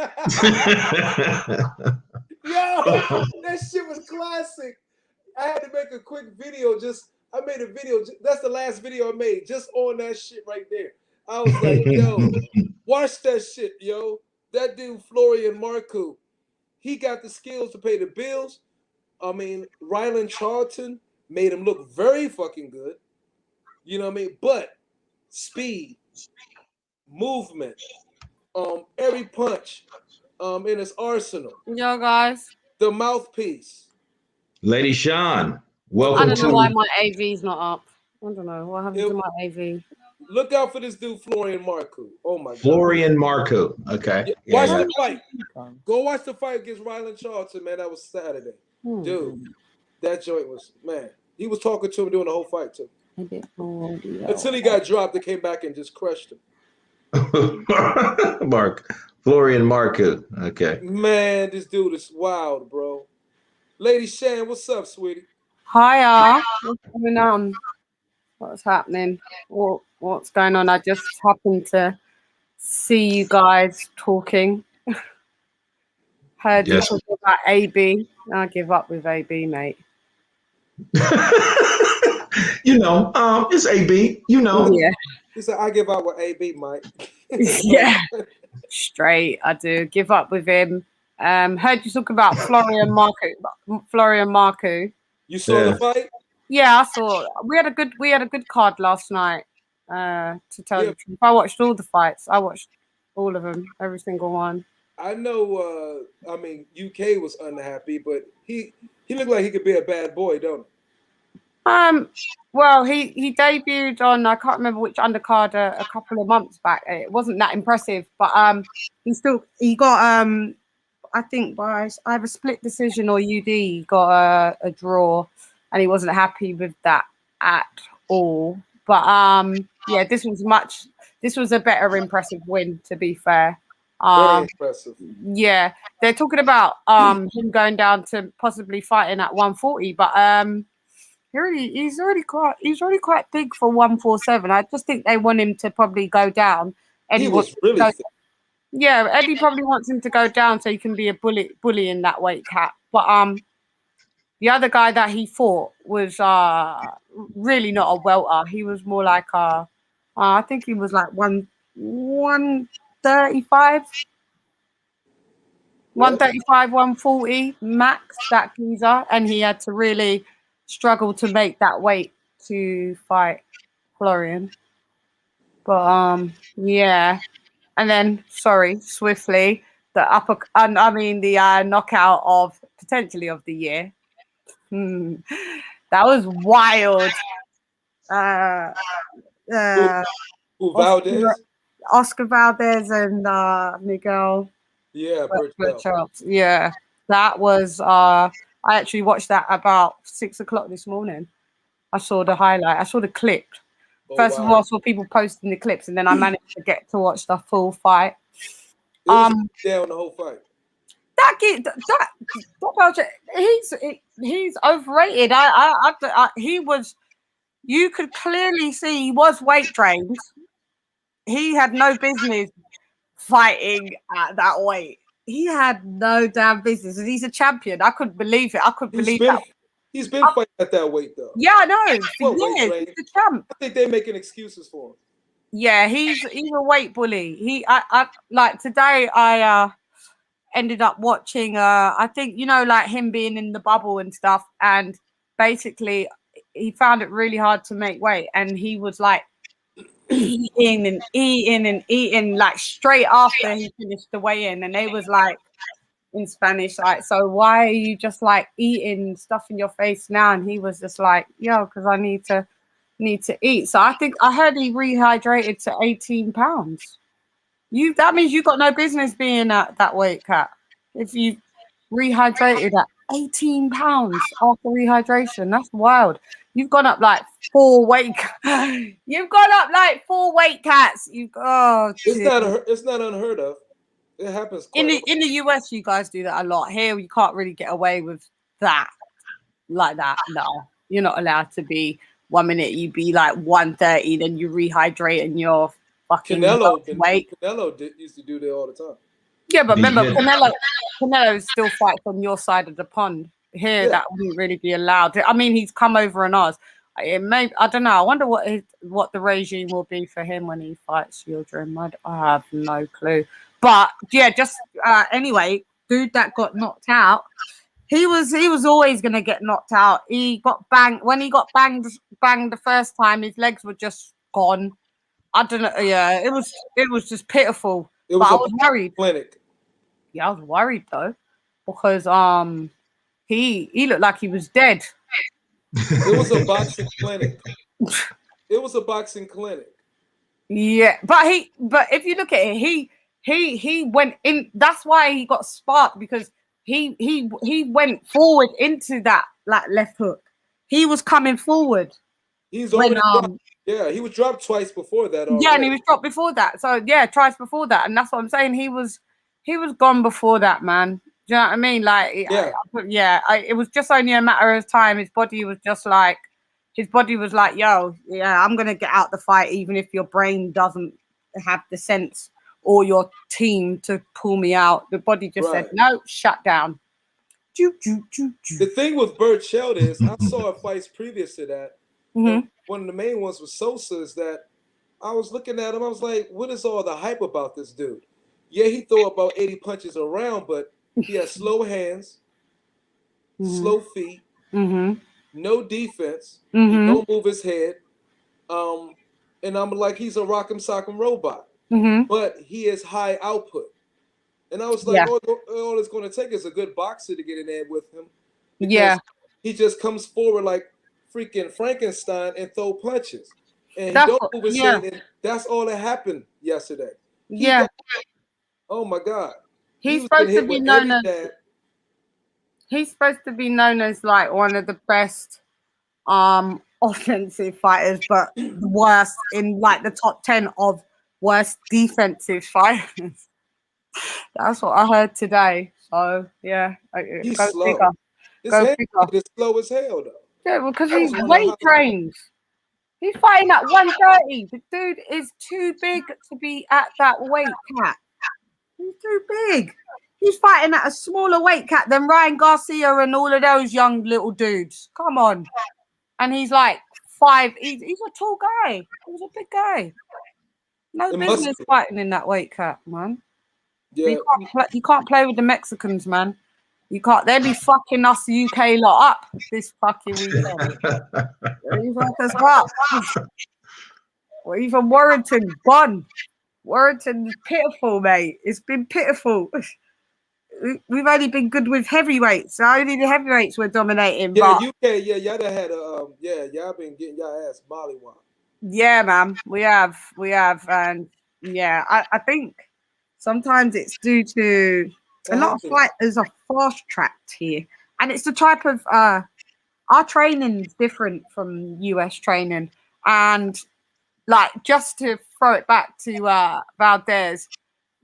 that shit was classic. I had to make a quick video. I made a video. That's the last video I made, just on that shit right there. I was like, yo, watch that shit, yo. That dude, Florian Marku, he got the skills to pay the bills. I mean, Ryland Charlton made him look very fucking good. You know what I mean? But speed, movement, every punch in his arsenal. Yo, guys. The mouthpiece. Lady Shan, welcome. I don't know why my AV's not up. I don't know what happened to my AV. Look out for this dude, Florian Marku. Oh my God. Florian Marku. Okay. Watch the fight. Go watch the fight against Ryland Charlton, man. That was Saturday. Dude, that joint was, man. He was talking to him during the whole fight, too. Until he got dropped, they came back and just crushed him. Florian Marku. Okay. Man, this dude is wild, bro. Lady Shan, what's up, sweetie? Hiya. What's going on? What's happening? What's going on? I just happened to see you guys talking. Heard you talking about AB. I give up with AB, mate. It's AB. Yeah. He said, "I give out with AB, Mike." Yeah. Straight, I do give up with him. Heard you talk about Florian Marku. Florian Marku. You saw the fight? Yeah, I saw. We had a good card last night. To tell the truth, I watched all the fights. I watched all of them, every single one. I know. I mean, UK was unhappy, but he looked like he could be a bad boy, don't he? Well, he debuted on, I can't remember which undercard, a couple of months back. It wasn't that impressive, but he got I think by either split decision or UD, he got a draw, and he wasn't happy with that at all. But yeah, this was a better impressive win, to be fair. Very impressive. Yeah, they're talking about him going down to possibly fighting at 140, but he's already quite big for 147. I just think they want him to probably go down. Eddie he was really thick. Yeah, Eddie probably wants him to go down so he can be a bully in that weight cap. But the other guy that he fought was really not a welter. He was more like I think he was like 135. 135, 140 max, that geezer, and he had to really struggle to make that weight to fight Florian. But yeah, and then swiftly the knockout of potentially of the year. That was wild. Valdez? Oscar Valdez and Miguel. Yeah, Berchelt. Yeah, that was. I actually watched that about 6 o'clock this morning. I saw the highlight. I saw the clip. First of all, I saw people posting the clips, and then I managed to get to watch the full fight. It was down the whole fight. He's overrated. He was. You could clearly see he was weight drained. He had no business fighting at that weight. He had no damn business, and he's a champion. I couldn't believe it. I couldn't believe that. He's been fighting at that weight, though. Yeah, I know. For years, he's the champ. I think they're making excuses for him. Yeah, he's a weight bully. I like today. I ended up watching. I think like him being in the bubble and stuff, and basically he found it really hard to make weight, and he was like eating like straight after he finished the weigh-in, and they was like in Spanish like, so why are you just like eating stuff in your face now? And he was just like, yo, because I need to eat. So I think I heard he rehydrated to 18 pounds. That means you got no business being at that weight cap if you rehydrated at 18 pounds after rehydration. That's wild. You've gone up like 4 weight. You've gone up like 4 weight cats. It's not unheard of. It happens in the US. You guys do that a lot. Here you can't really get away with that like that. No, you're not allowed to be. 1 minute you be like 130, then you rehydrate and you're fucking weight. Canelo used to do that all the time. Yeah, but remember, Canelo still fights on your side of the pond. Here, that wouldn't really be allowed. I mean, he's come over on ours. I don't know. I wonder what the regime will be for him when he fights children. I have no clue. But yeah, just anyway, dude that got knocked out. He was always gonna get knocked out. He got banged when he got banged the first time. His legs were just gone. I don't know. Yeah, it was just pitiful. I was worried. Clinic. Yeah, I was worried though, because he looked like he was dead. It was a boxing clinic. It was a boxing clinic. Yeah, but if you look at it, he went in. That's why he got sparked, because he went forward into that like left hook. He was coming forward. He's already dropped. Yeah, he was dropped twice before that already. Yeah, and he was dropped before that. So yeah, twice before that, and that's what I'm saying. He was gone before that, man. Do you know what I mean? Like, it was just only a matter of time. His body was like, yo, yeah, I'm gonna get out the fight, even if your brain doesn't have the sense or your team to pull me out. The body just said, no, shut down. The thing with Berchelt is, I saw fights previous to that. Mm-hmm. One of the main ones was Sosa. Is that I was looking at him, I was like, what is all the hype about this dude? Yeah, he throw about 80 punches around, but he has slow hands, slow feet, no defense. He don't move his head. And I'm like, he's a rock'em sock'em robot. But he is high output. And I was like, all it's going to take is a good boxer to get in there with him. Because he just comes forward like freaking Frankenstein and throw punches. And he don't move his head. And that's all that happened yesterday. Oh my God. He's supposed to be known as he's supposed to be known as like one of the best offensive fighters, but the worst in like the top 10 of worst defensive fighters. That's what I heard today. So yeah, he's go slow. figure. His Go hand figure. is slow as hell though. Yeah, because he's weight trained. He's fighting at 130. The dude is too big to be at that weight cap. He's too big. He's fighting at a smaller weight cap than Ryan Garcia and all of those young little dudes. Come on. And he's like 5. He's a tall guy. He's a big guy. No business fighting in that weight cap, man. Yeah. You can't play with the Mexicans, man. You can't. They'll be fucking us UK lot up this fucking weekend. They fuck us up. Or even Warrington, gone. Warrington's pitiful, mate. It's been pitiful. We've only been good with heavyweights. So only the heavyweights were dominating. Yeah, but UK, y'all done had a y'all been getting y'all ass mollywop. Yeah, man, we have, and yeah, I think sometimes it's due to a lot of fighters are fast tracked here, and it's the type of our training is different from US training, and like just to throw it back to Valdez,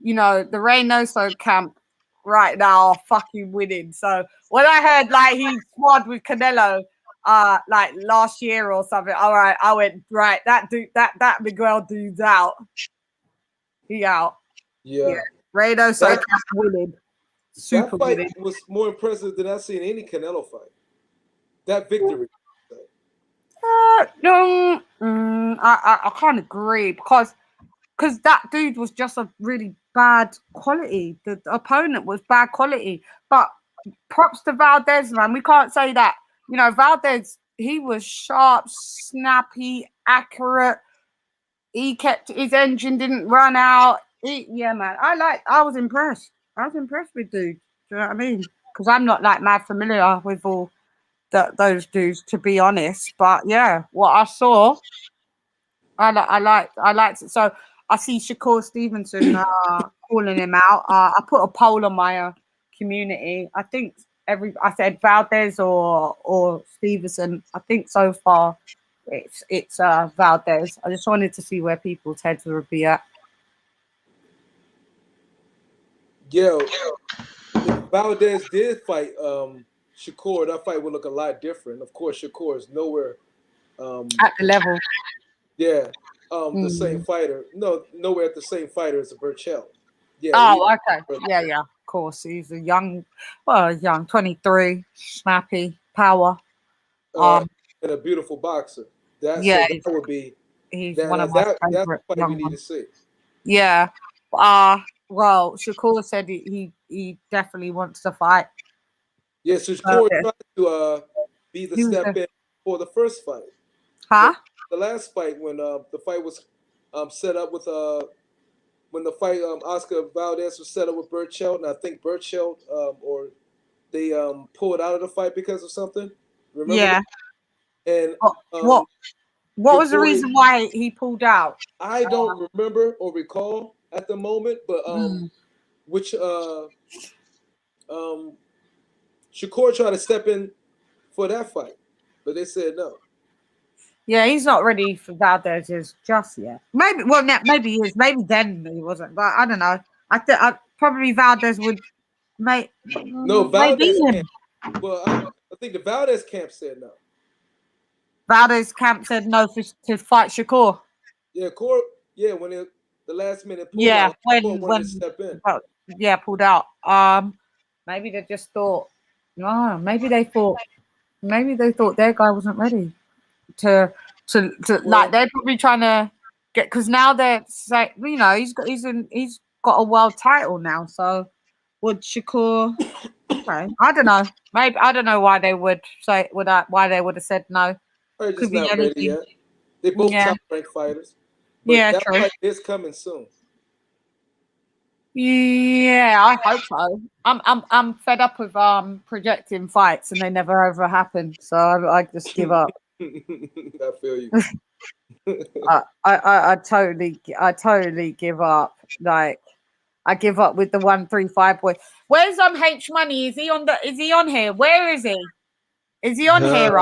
the Reynoso camp right now are fucking winning. So when I heard like he squad with Canelo like last year or something, all right, I went, right, that dude, that Miguel dude's out. He out. Yeah. Reynoso camp winning. Super that fight winning. was more impressive than I've seen any Canelo fight. That victory. I can't agree because that dude was just a really bad quality. The opponent was bad quality. But props to Valdez, man. We can't say that. Valdez, he was sharp, snappy, accurate. He kept his engine, didn't run out. Yeah, man. I was impressed. I was impressed with dude. Do you know what I mean? Because I'm not like mad familiar with all those dudes, to be honest. But yeah, what I saw, I liked it. So I see Shakur Stevenson calling him out. I put a poll on my community. I think I said Valdez or Stevenson. I think so far it's Valdez. I just wanted to see where people's heads would be at. Yeah, if Valdez did fight Shakur, that fight would look a lot different. Of course, Shakur is nowhere at the level. Yeah, the same fighter. No, nowhere at the same fighter as a Berchelt. Yeah. Oh, okay. Yeah. Of course, he's a young, 23, snappy, power, and a beautiful boxer. That would be. He's one of my favorite. That's the fight we need to see. Yeah. Well, Shakur said he definitely wants to fight. Yeah, so Shakur tried to be the step in for the first fight. Huh? The last fight when the fight was set up with when the fight Oscar Valdez was set up with Berchelt, and I think Berchelt or they pulled out of the fight because of something. Remember? Yeah. And what was the reason why he pulled out? I don't remember or recall at the moment, but which Shakur tried to step in for that fight, but they said no. Yeah, he's not ready for Valdez just yet. Maybe he is. Maybe then he wasn't, but I don't know. I probably Valdez would make. No, Valdez camp. Well, I think the Valdez camp said no. Valdez camp said no to fight Shakur. Yeah, when the last minute pulled out. When step in. Pulled out. Maybe they just thought. No, maybe they thought their guy wasn't ready. to like they're probably trying to get, because now they're say, you know, he's got a world title now. So would Shakur? Okay, I don't know. Maybe I don't know why they would say why they would have said no. They're Could just be not anything. ready yet. They both top ranked fighters. But Yeah, that true. fight is coming soon. Yeah, I hope so. I'm fed up with projecting fights and they never ever happen. So I just give up. I feel you. I totally give up. Like I give up with the 135 boy. Where's H Money? Is he on here? Where is he? Is he on here?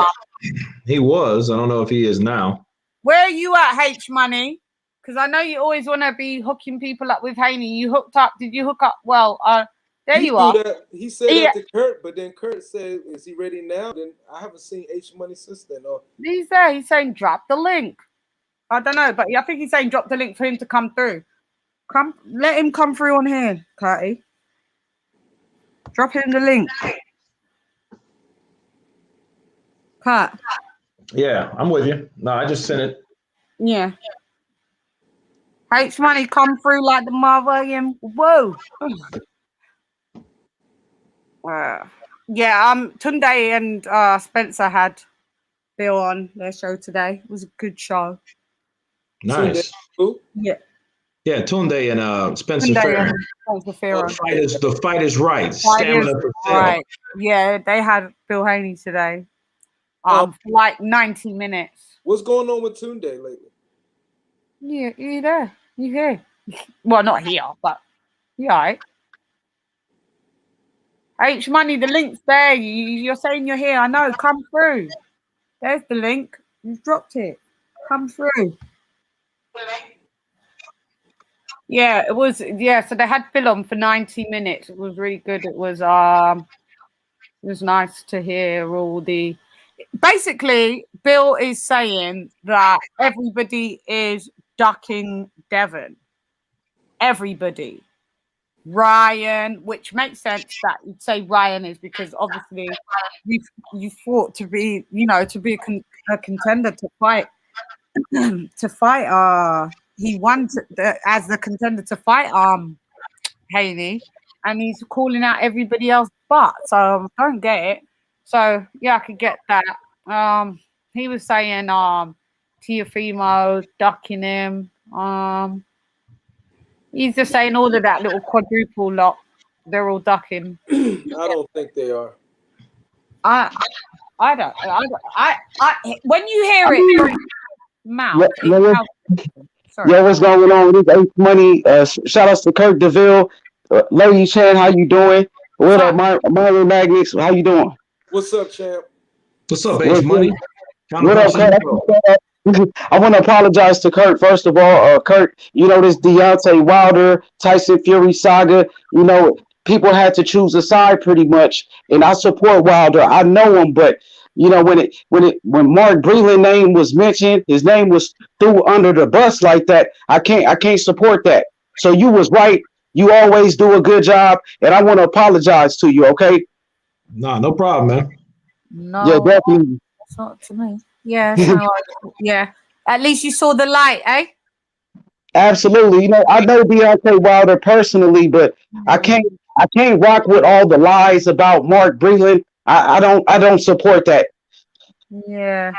He was. I don't know if he is now. Where are you at, H Money? Because I know you always want to be hooking people up with Haney. You hooked up. Did you hook up? Well, there you are. He said that to Kurt, but then Kurt said, "Is he ready now?" Then I haven't seen H Money since then. Oh. He's there. He's saying drop the link. I don't know, but I think he's saying drop the link for him to come through. Let him come through on here, Curty. Drop him the link. Kurt. Yeah, I'm with you. No, I just sent it. Yeah. H Money come through like the mother. Whoa. Yeah, Tunde and Spencer had Bill on their show today. It was a good show. Nice. Who? Yeah. Yeah, Tunde and Spencer Farron. The fight is right. Stamina for sale. Right. Yeah, they had Bill Haney today. For like 90 minutes. What's going on with Tunde lately? Yeah, you there. You here. Well, not here, but you all right. H Money, the link's there. You're saying you're here. I know. Come through. There's the link. You've dropped it. Come through. Yeah, it was. Yeah, so they had Bill on for 90 minutes. It was really good. It was nice to hear all the. Basically, Bill is saying that everybody is ducking Devon. Everybody. Ryan, which makes sense that you'd say Ryan is, because obviously you fought to be, to be a contender to fight he won as the contender to fight Haney, and he's calling out everybody else but, so I don't get it. So yeah, I could get that. He was saying Teofimo ducking him. He's just saying all of that little quadruple lot. They're all ducking. I don't think they are. I don't. When you hear it, mouth. Yeah, what's going on with this H Money? Shout outs to Kirk DeVille. Lady Shan, how you doing? What up, Marlon Magnets? How you doing? What's up, champ? What's up, H Money? What up, Kurt? I want to apologize to Kurt, first of all. Kurt, this Deontay Wilder, Tyson Fury saga, people had to choose a side pretty much, and I support Wilder. I know him, but when Mark Breland's name was mentioned, his name was threw under the bus like that. I can't support that. So you was right. You always do a good job, and I want to apologize to you, okay? No problem, man. No, yeah, definitely. That's not to me. Yeah, yeah. At least you saw the light, eh? Absolutely. I know Deontay Wilder personally, but I can't rock with all the lies about Mark Breland. I don't support that. Yeah,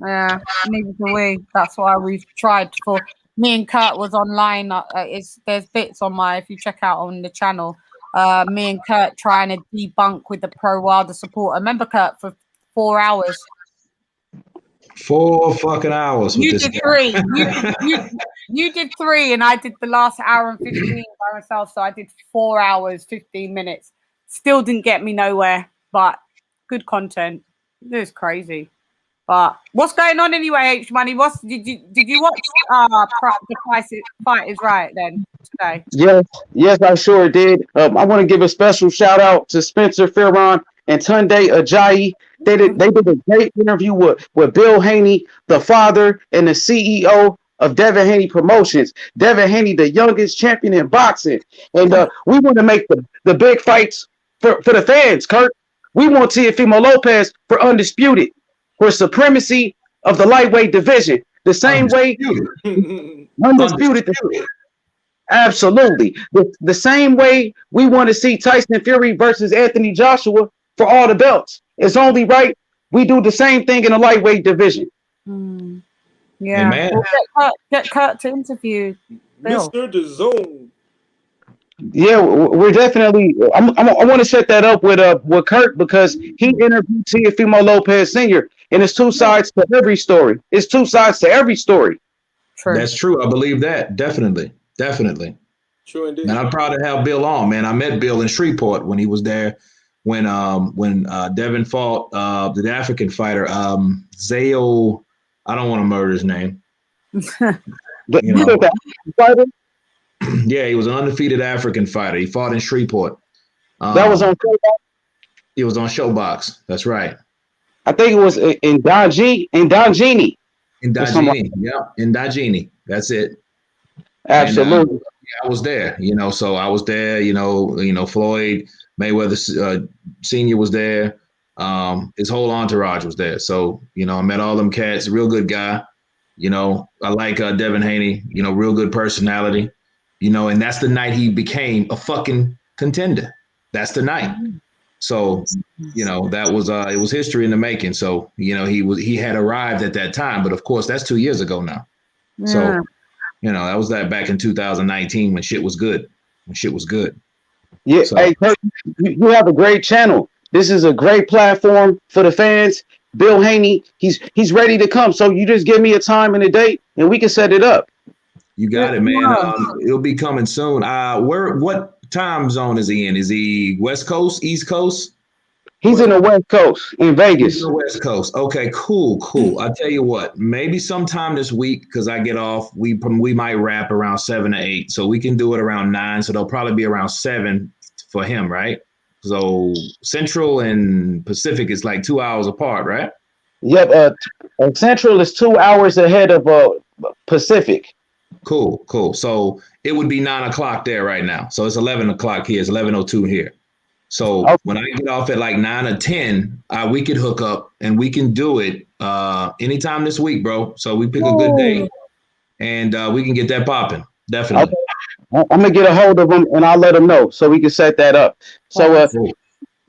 neither do we. That's why we've tried for. Me and Kurt was online. There's bits on if you check out on the channel. Me and Kurt trying to debunk with the pro Wilder support. I remember Kurt for 4 hours. 4 fucking hours. You did 3. You did 3, and I did the last hour and 15 by myself. So I did 4 hours, 15 minutes. Still didn't get me nowhere, but good content. It was crazy. But what's going on anyway, H Money? Did you watch the Fight Is Right then today? Yes, I sure did. I want to give a special shout out to Spencer Farron and Tunde Ajayi. They did a great interview with Bill Haney, the father and the CEO of Devin Haney Promotions. Devin Haney, the youngest champion in boxing. And we want to make the big fights for the fans, Kurt. We want Teofimo Lopez for undisputed, for supremacy of the lightweight division. The same way, undisputed. Absolutely. The same way we want to see Tyson Fury versus Anthony Joshua for all the belts. It's only right we do the same thing in the lightweight division. Yeah. We'll get Kurt to interview Bill. Mr. DAZN. Yeah, we're definitely. I want to set that up with Kurt because he interviewed Teofimo Lopez Sr. and it's two sides to every story. It's two sides to every story. True. That's true. I believe that. Definitely. True indeed. And I'm proud to have Bill on, man. I met Bill in Shreveport when he was there. When Devin fought the African fighter Zayo. I don't want to murder his name. Yeah, he was an undefeated African fighter. He fought in Shreveport. That was on Showbox? He was on Showbox. That's right. I think it was in Dangini. In Dangini, yeah. In Dangini. That's it. Absolutely. And, I was there, so I was there, Floyd Mayweather Sr. was there. His whole entourage was there. So, I met all them cats, real good guy. I like Devin Haney, real good personality, and that's the night he became a fucking contender. That's the night. So, that was it was history in the making. So, he had arrived at that time, but of course that's 2 years ago now. Yeah. So, that was that back in 2019 when shit was good. Yeah. So, hey, Kurt, you have a great channel. This is a great platform for the fans. Bill Haney, he's ready to come. So you just give me a time and a date, and we can set it up. You got it, man. It'll be coming soon. What time zone is he in? Is he West Coast, East Coast? He's in the West Coast, in Vegas. He's in the West Coast. Okay, cool. I'll tell you what. Maybe sometime this week, because I get off, we might wrap around 7 to 8. So we can do it around 9. So they'll probably be around 7 for him, right? So Central and Pacific is like 2 hours apart, right? Yep. Central is 2 hours ahead of Pacific. Cool. So it would be 9 o'clock there right now. So it's 11 o'clock here. It's 11:02 here. So when I get off at like 9 or 10, we could hook up and we can do it anytime this week, bro. So we pick a good day and we can get that popping. Definitely. Okay. I'm going to get a hold of him and I'll let him know so we can set that up. So,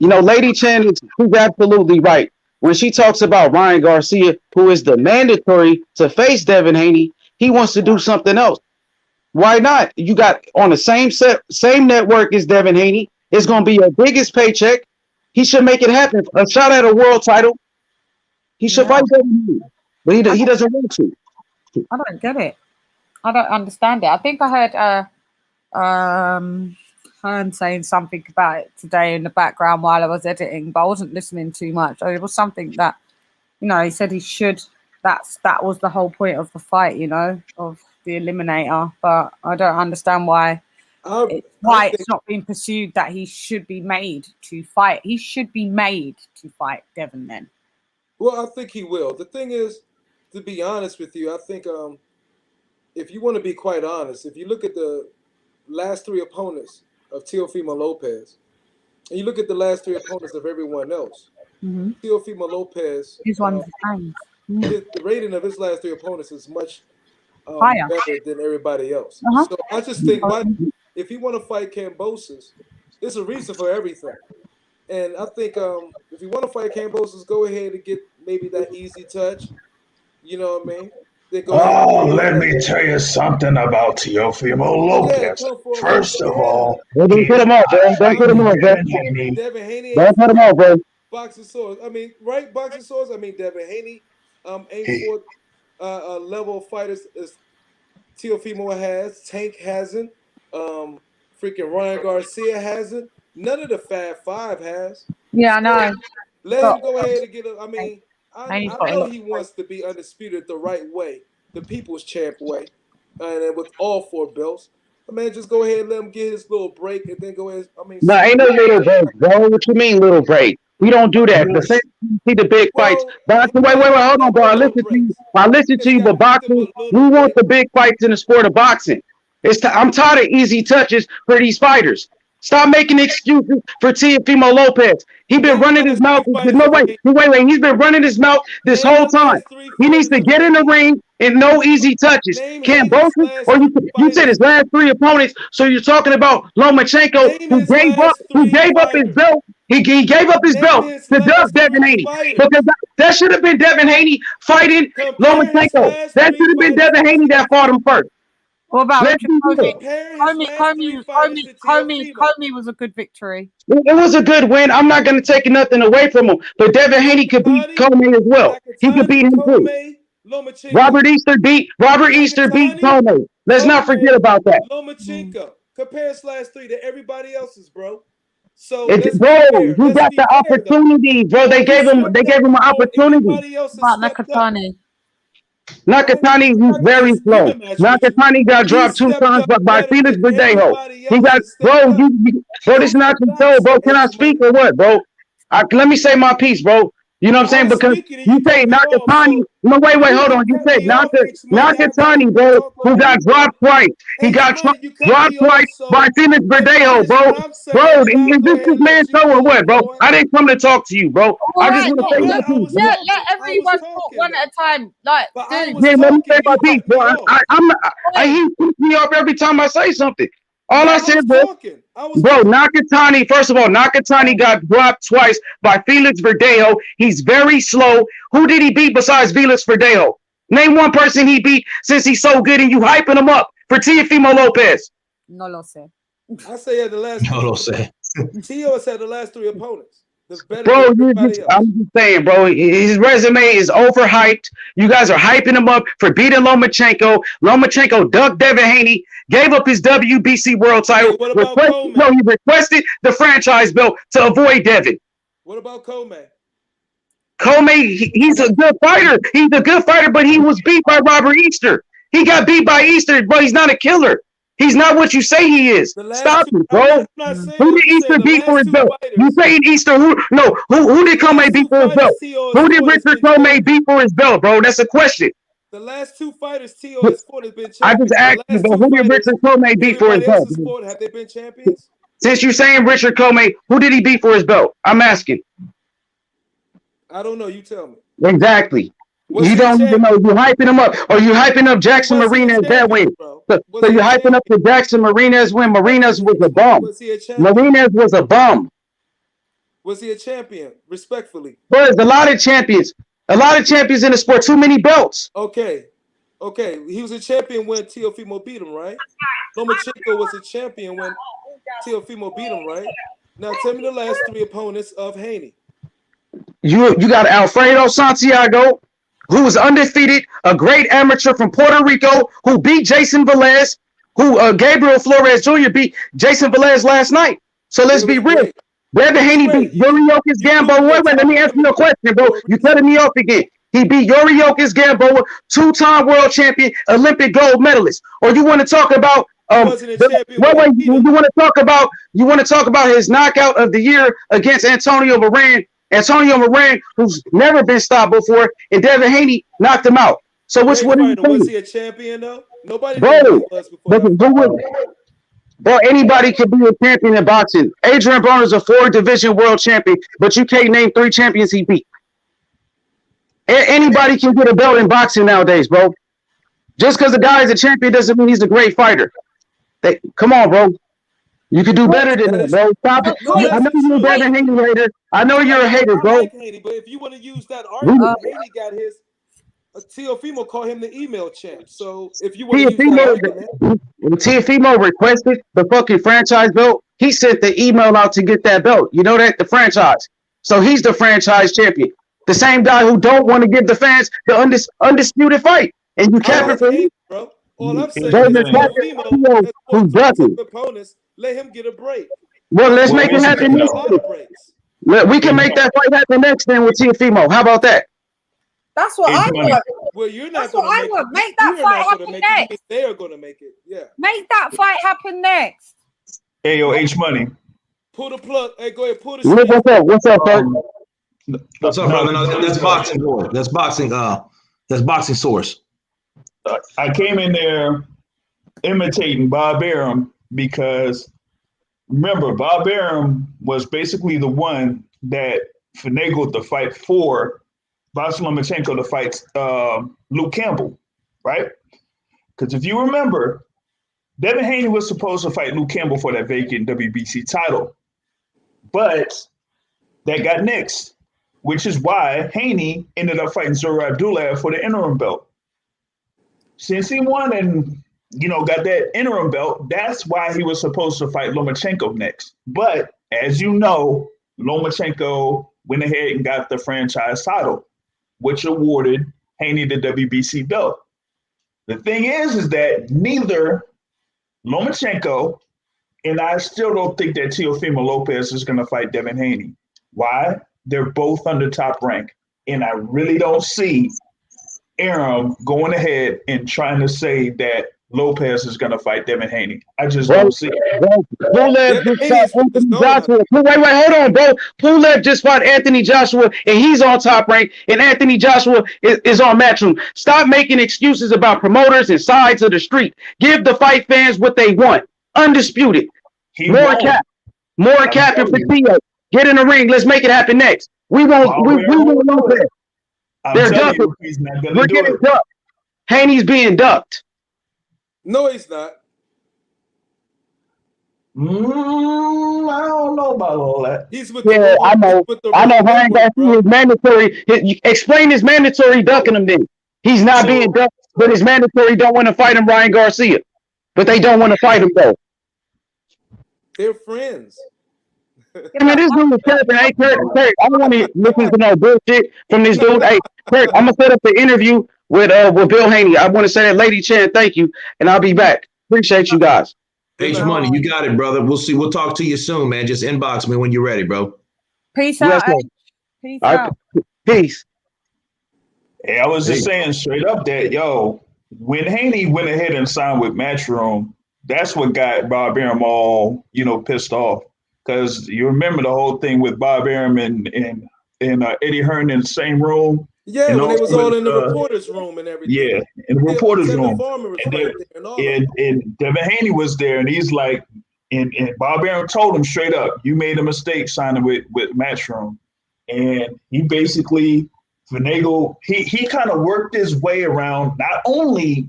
Lady Chen is absolutely right. When she talks about Ryan Garcia, who is the mandatory to face Devin Haney, he wants to do something else. Why not? You got on the same network as Devin Haney. It's going to be your biggest paycheck. He should make it happen. A shot at a world title. He should fight Devin Haney, but he doesn't want to. I don't get it. I don't understand it. I think I heard Hearn saying something about it today in the background while I was editing, but I wasn't listening too much. It was something that, he said he should. That was the whole point of the fight, of the eliminator. But I don't understand why it's not being pursued that he should be made to fight. He should be made to fight Devin then. Well, I think he will. The thing is, to be honest with you, I think if you want to be quite honest, if you look at the last 3 opponents of Teofimo Lopez, and you look at the last 3 opponents of everyone else, Teofimo Lopez, he's one of the times. The rating of his last 3 opponents is much higher better than everybody else. So I just think, if you want to fight Kambosos, there's a reason for everything. And I think if you want to fight Kambosos, go ahead and get maybe that easy touch. You know what I mean? Let me tell you something about Teofimo Lopez. First of all, don't put him on, bro. Don't put him on, bro. Devin Haney. Don't put him on, bro. Boxing swords. Boxing swords. Devin Haney aimed for a level of fighters as Teofimo has. Tank hasn't. Freaking Ryan Garcia hasn't. None of the Fab Five has. Yeah, I know. Let him go ahead and get a. I know he wants to be undisputed the right way, the people's champ way, and with all 4 belts. Just go ahead and let him get his little break, and then go ahead. No, ain't no little break, bro. What you mean, little break? We don't do that. The same, see the big fights. Boxing, wait, hold on, bro. I listen to you, but boxing, we want the big fights in the sport of boxing. I'm tired of easy touches for these fighters. Stop making excuses for Teofimo Lopez. He's been running his mouth. No, wait. He's been running his mouth this whole time. He needs to get in the ring and no easy touches. Can't both, or you said his last 3 opponents. So you're talking about Lomachenko, who gave up his belt. He gave up his belt to Doug Devin Haney because that should have been Devin Haney fighting Lomachenko. That should have been Devin Haney that fought him first. What about Richard Comey was a good victory. It was a good win. I'm not going to take nothing away from him, but Devin Haney could beat Comey as well. He could beat him too. Robert Easter beat Comey. Let's not forget about that. Lomachenko. Compare his last 3 to everybody else's, bro. So bro, you got the opportunity, bro. They gave him an opportunity. About Nakatani. Nakatani, he's very slow. Nakatani got dropped 2 times by Felix Verdejo. He got, bro, bro, this is not control, bro. Can I speak or what, bro? Let me say my piece, bro. You know what I'm saying? Because you say Nakatani. No, wait, hold on. You said Nakatani, bro, who got dropped twice. He got dropped twice by Felix Verdejo, bro. Bro, is this his man show or what, bro? I didn't come to talk to you, bro. I just want to say my piece. Let everyone talk one at a time. Like, let me say my piece, bro. He picks me up every time I say something. All I said was, bro, Nakatani, first of all, Nakatani got dropped twice by Felix Verdejo. He's very slow. Who did he beat besides Felix Verdejo? Name one person he beat since he's so good and you hyping him up for Teofimo Lopez. No lo sé. I say the last no lo sé. Teo has had the last 3 opponents. Bro, I'm just saying, bro, his resume is overhyped. You guys are hyping him up for beating Lomachenko. Lomachenko ducked Devin Haney, gave up his WBC world title. He requested the franchise belt to avoid Devin. What about Comey? He's a good fighter. He's a good fighter, but he was beat by Robert Easter. He got beat by Easter, but he's not a killer. He's not what you say he is. Stop it, bro. Who did Easter beat for his belt? You saying Easter? Who did Comey beat for his belt? Who did Richard Comey beat for his belt, bro? That's a question. The last 2 fighters Teo has fought have been champions. I just asked you, but who did Richard Comey beat for his belt? Have they been champions? Since you're saying Richard Comey, who did he beat for his belt? I'm asking. I don't know. You tell me. Exactly. You don't even know. You're hyping him up. Or you're hyping up Jackson Martinez that win. So you're hyping up the Jackson Martinez win. Martinez was a bum. Martinez was a bum. Was he a champion? Respectfully. There's a lot of champions. A lot of champions in the sport. Too many belts. Okay. He was a champion when Teofimo beat him, right? Lomachenko was a champion when Teofimo beat him, right? Now tell me the last 3 opponents of Haney. You got Alfredo Santiago, who was undefeated, a great amateur from Puerto Rico, who beat Jason Valdez, who Gabriel Flores Jr. beat Jason Valdez last night. So let's be real. Devin Haney beat Yuriokis Gamboa. Wait, let me ask you a question, bro. You're cutting me off again. He beat Yuriokis Gamboa, 2-time world champion, Olympic gold medalist. Or you want to talk about you want to talk about his knockout of the year against Antonio Moran. Antonio Moran, who's never been stopped before, and Devin Haney knocked him out. So which one was he a champion though? Nobody knew bro, anybody can be a champion in boxing. Adrian Broner is a 4-division world champion, but you can't name 3 champions he beat. Anybody can get a belt in boxing nowadays, bro. Just because a guy is a champion doesn't mean he's a great fighter. Come on, bro. You can do better than that, bro. Stop it. I know you're a Devin Haney hater. I know you're a hater, bro. Like Haney, but if you want to use that argument, Haney got his. Teofimo called him the email champ. So if you want to use that argument, when Teofimo requested the fucking franchise belt, he sent the email out to get that belt. You know that? The franchise. So he's the franchise champion. The same guy who don't want to give the fans the undisputed fight. And you kept it for me, bro. All I'm saying is who's ducking opponents, let him get a break. Well, let's make it happen next. We can make that fight happen next then with Teofimo. How about that? That's what I want. Well, you're not That's what I want. Make that fight happen next. They are going to make it. Yeah. Make that fight happen next. Hey, yo, H Money. Pull the plug. Hey, go ahead. Pull the plug. What's up, Kurt? What's up, brother? No, that's boxing. That's boxing. That's boxing source. I came in there imitating Bob Arum because remember, Bob Arum was basically the one that finagled the fight for Vasily Lomachenko to fight Luke Campbell, right? Because if you remember, Devin Haney was supposed to fight Luke Campbell for that vacant WBC title, but that got nixed, which is why Haney ended up fighting Zura Abdullah for the interim belt. Since he won and got that interim belt, that's why he was supposed to fight Lomachenko next. But as you know, Lomachenko went ahead and got the franchise title, which awarded Haney the WBC belt. The thing is that neither Lomachenko and I still don't think that Teofimo Lopez is going to fight Devin Haney. Why? They're both under top rank. And I really don't see Arum going ahead and trying to say that Lopez is going to fight Devin Haney. I just don't see it. Pulev just fought Anthony Joshua. Wait, hold on, bro. Pulev just fought Anthony Joshua, and he's on top rank, and Anthony Joshua is on Matchroom. Stop making excuses about promoters and sides of the street. Give the fight fans what they want. Undisputed. More cap and Fatio. Get in the ring. Let's make it happen next. We won't lose it. They're ducking. We're getting ducked. Haney's being ducked. No, he's not. I don't know about all that. He's with I know. Ryan Garcia is mandatory. Explain his mandatory ducking him then. He's not being ducked, but his mandatory don't want to fight him, Ryan Garcia. But they don't want to fight him though. They're friends. I mean, this dude is Kurt. Hey, Kurt, I don't want to listen to no bullshit from this dude. Hey, Kurt, I'm gonna set up the interview with Bill Haney. I want to say that, Lady Chan, thank you, and I'll be back. Appreciate you guys. H Money, you got it, brother. We'll see. We'll talk to you soon, man. Just inbox me when you're ready, bro. Peace out. Peace out. Peace. Hey, I was just saying straight up that, when Haney went ahead and signed with Matchroom, that's what got Bob Arum all, pissed off. Because you remember the whole thing with Bob Arum and Eddie Hearn in the same room. Yeah, when they was all in the reporter's room and everything. Yeah, in the reporter's room. And Devin Haney was there, and he's like, and Bob Arum told him straight up, you made a mistake signing with Matchroom. And he basically finagled, he kind of worked his way around not only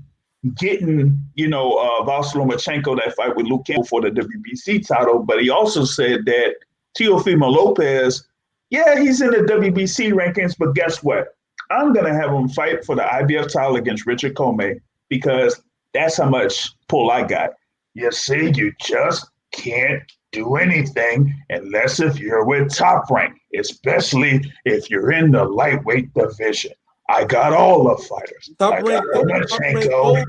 getting, Vasily Lomachenko that fight with Luke Campbell for the WBC title, but he also said that Teofimo Lopez, he's in the WBC rankings, but guess what? I'm going to have him fight for the IBF title against Richard Comey because that's how much pull I got. You see, you just can't do anything unless if you're with Top Rank, especially if you're in the lightweight division. I got all the fighters. I got Lomachenko.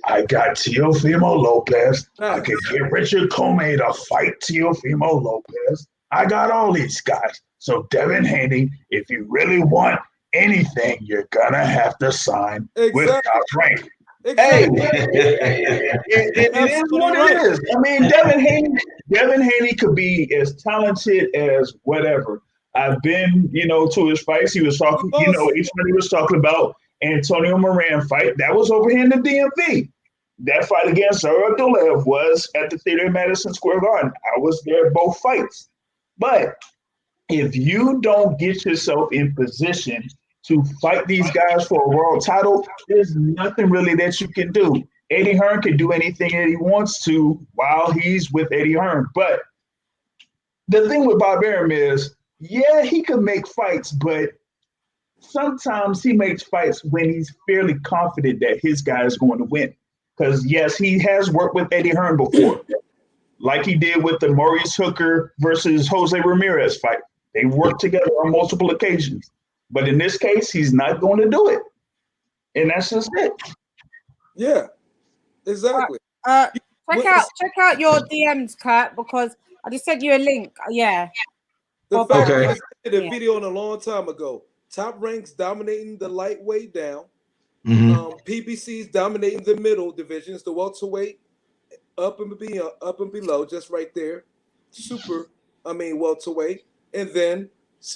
I got Teofimo Lopez. I could get Richard Comey to fight Teofimo Lopez. I got all these guys. So Devin Haney, if you really want anything, you're gonna have to sign with Top Rank. Exactly. Hey, it is what it is. I mean, Devin Haney could be as talented as whatever. I've been, to his fights. He was talking, each one he was talking about Antonio Moran fight. That was over here in the DMV. That fight against Zara Abdullah was at the theater in Madison Square Garden. I was there both fights. But if you don't get yourself in position to fight these guys for a world title, there's nothing really that you can do. Eddie Hearn can do anything that he wants to while he's with Eddie Hearn. But the thing with Bob Arum is, he could make fights, but sometimes he makes fights when he's fairly confident that his guy is going to win. Because, yes, he has worked with Eddie Hearn before, like he did with the Maurice Hooker versus Jose Ramirez fight. They worked together on multiple occasions. But in this case, he's not going to do it. And that's just it. Yeah, exactly. Check out your DMs, Kurt, because I just sent you a link. Yeah. The fact I did a video on a long time ago. Top Rank's dominating the lightweight down. PBC's dominating the middle divisions, the welterweight, up and below, just right there. Welterweight. And then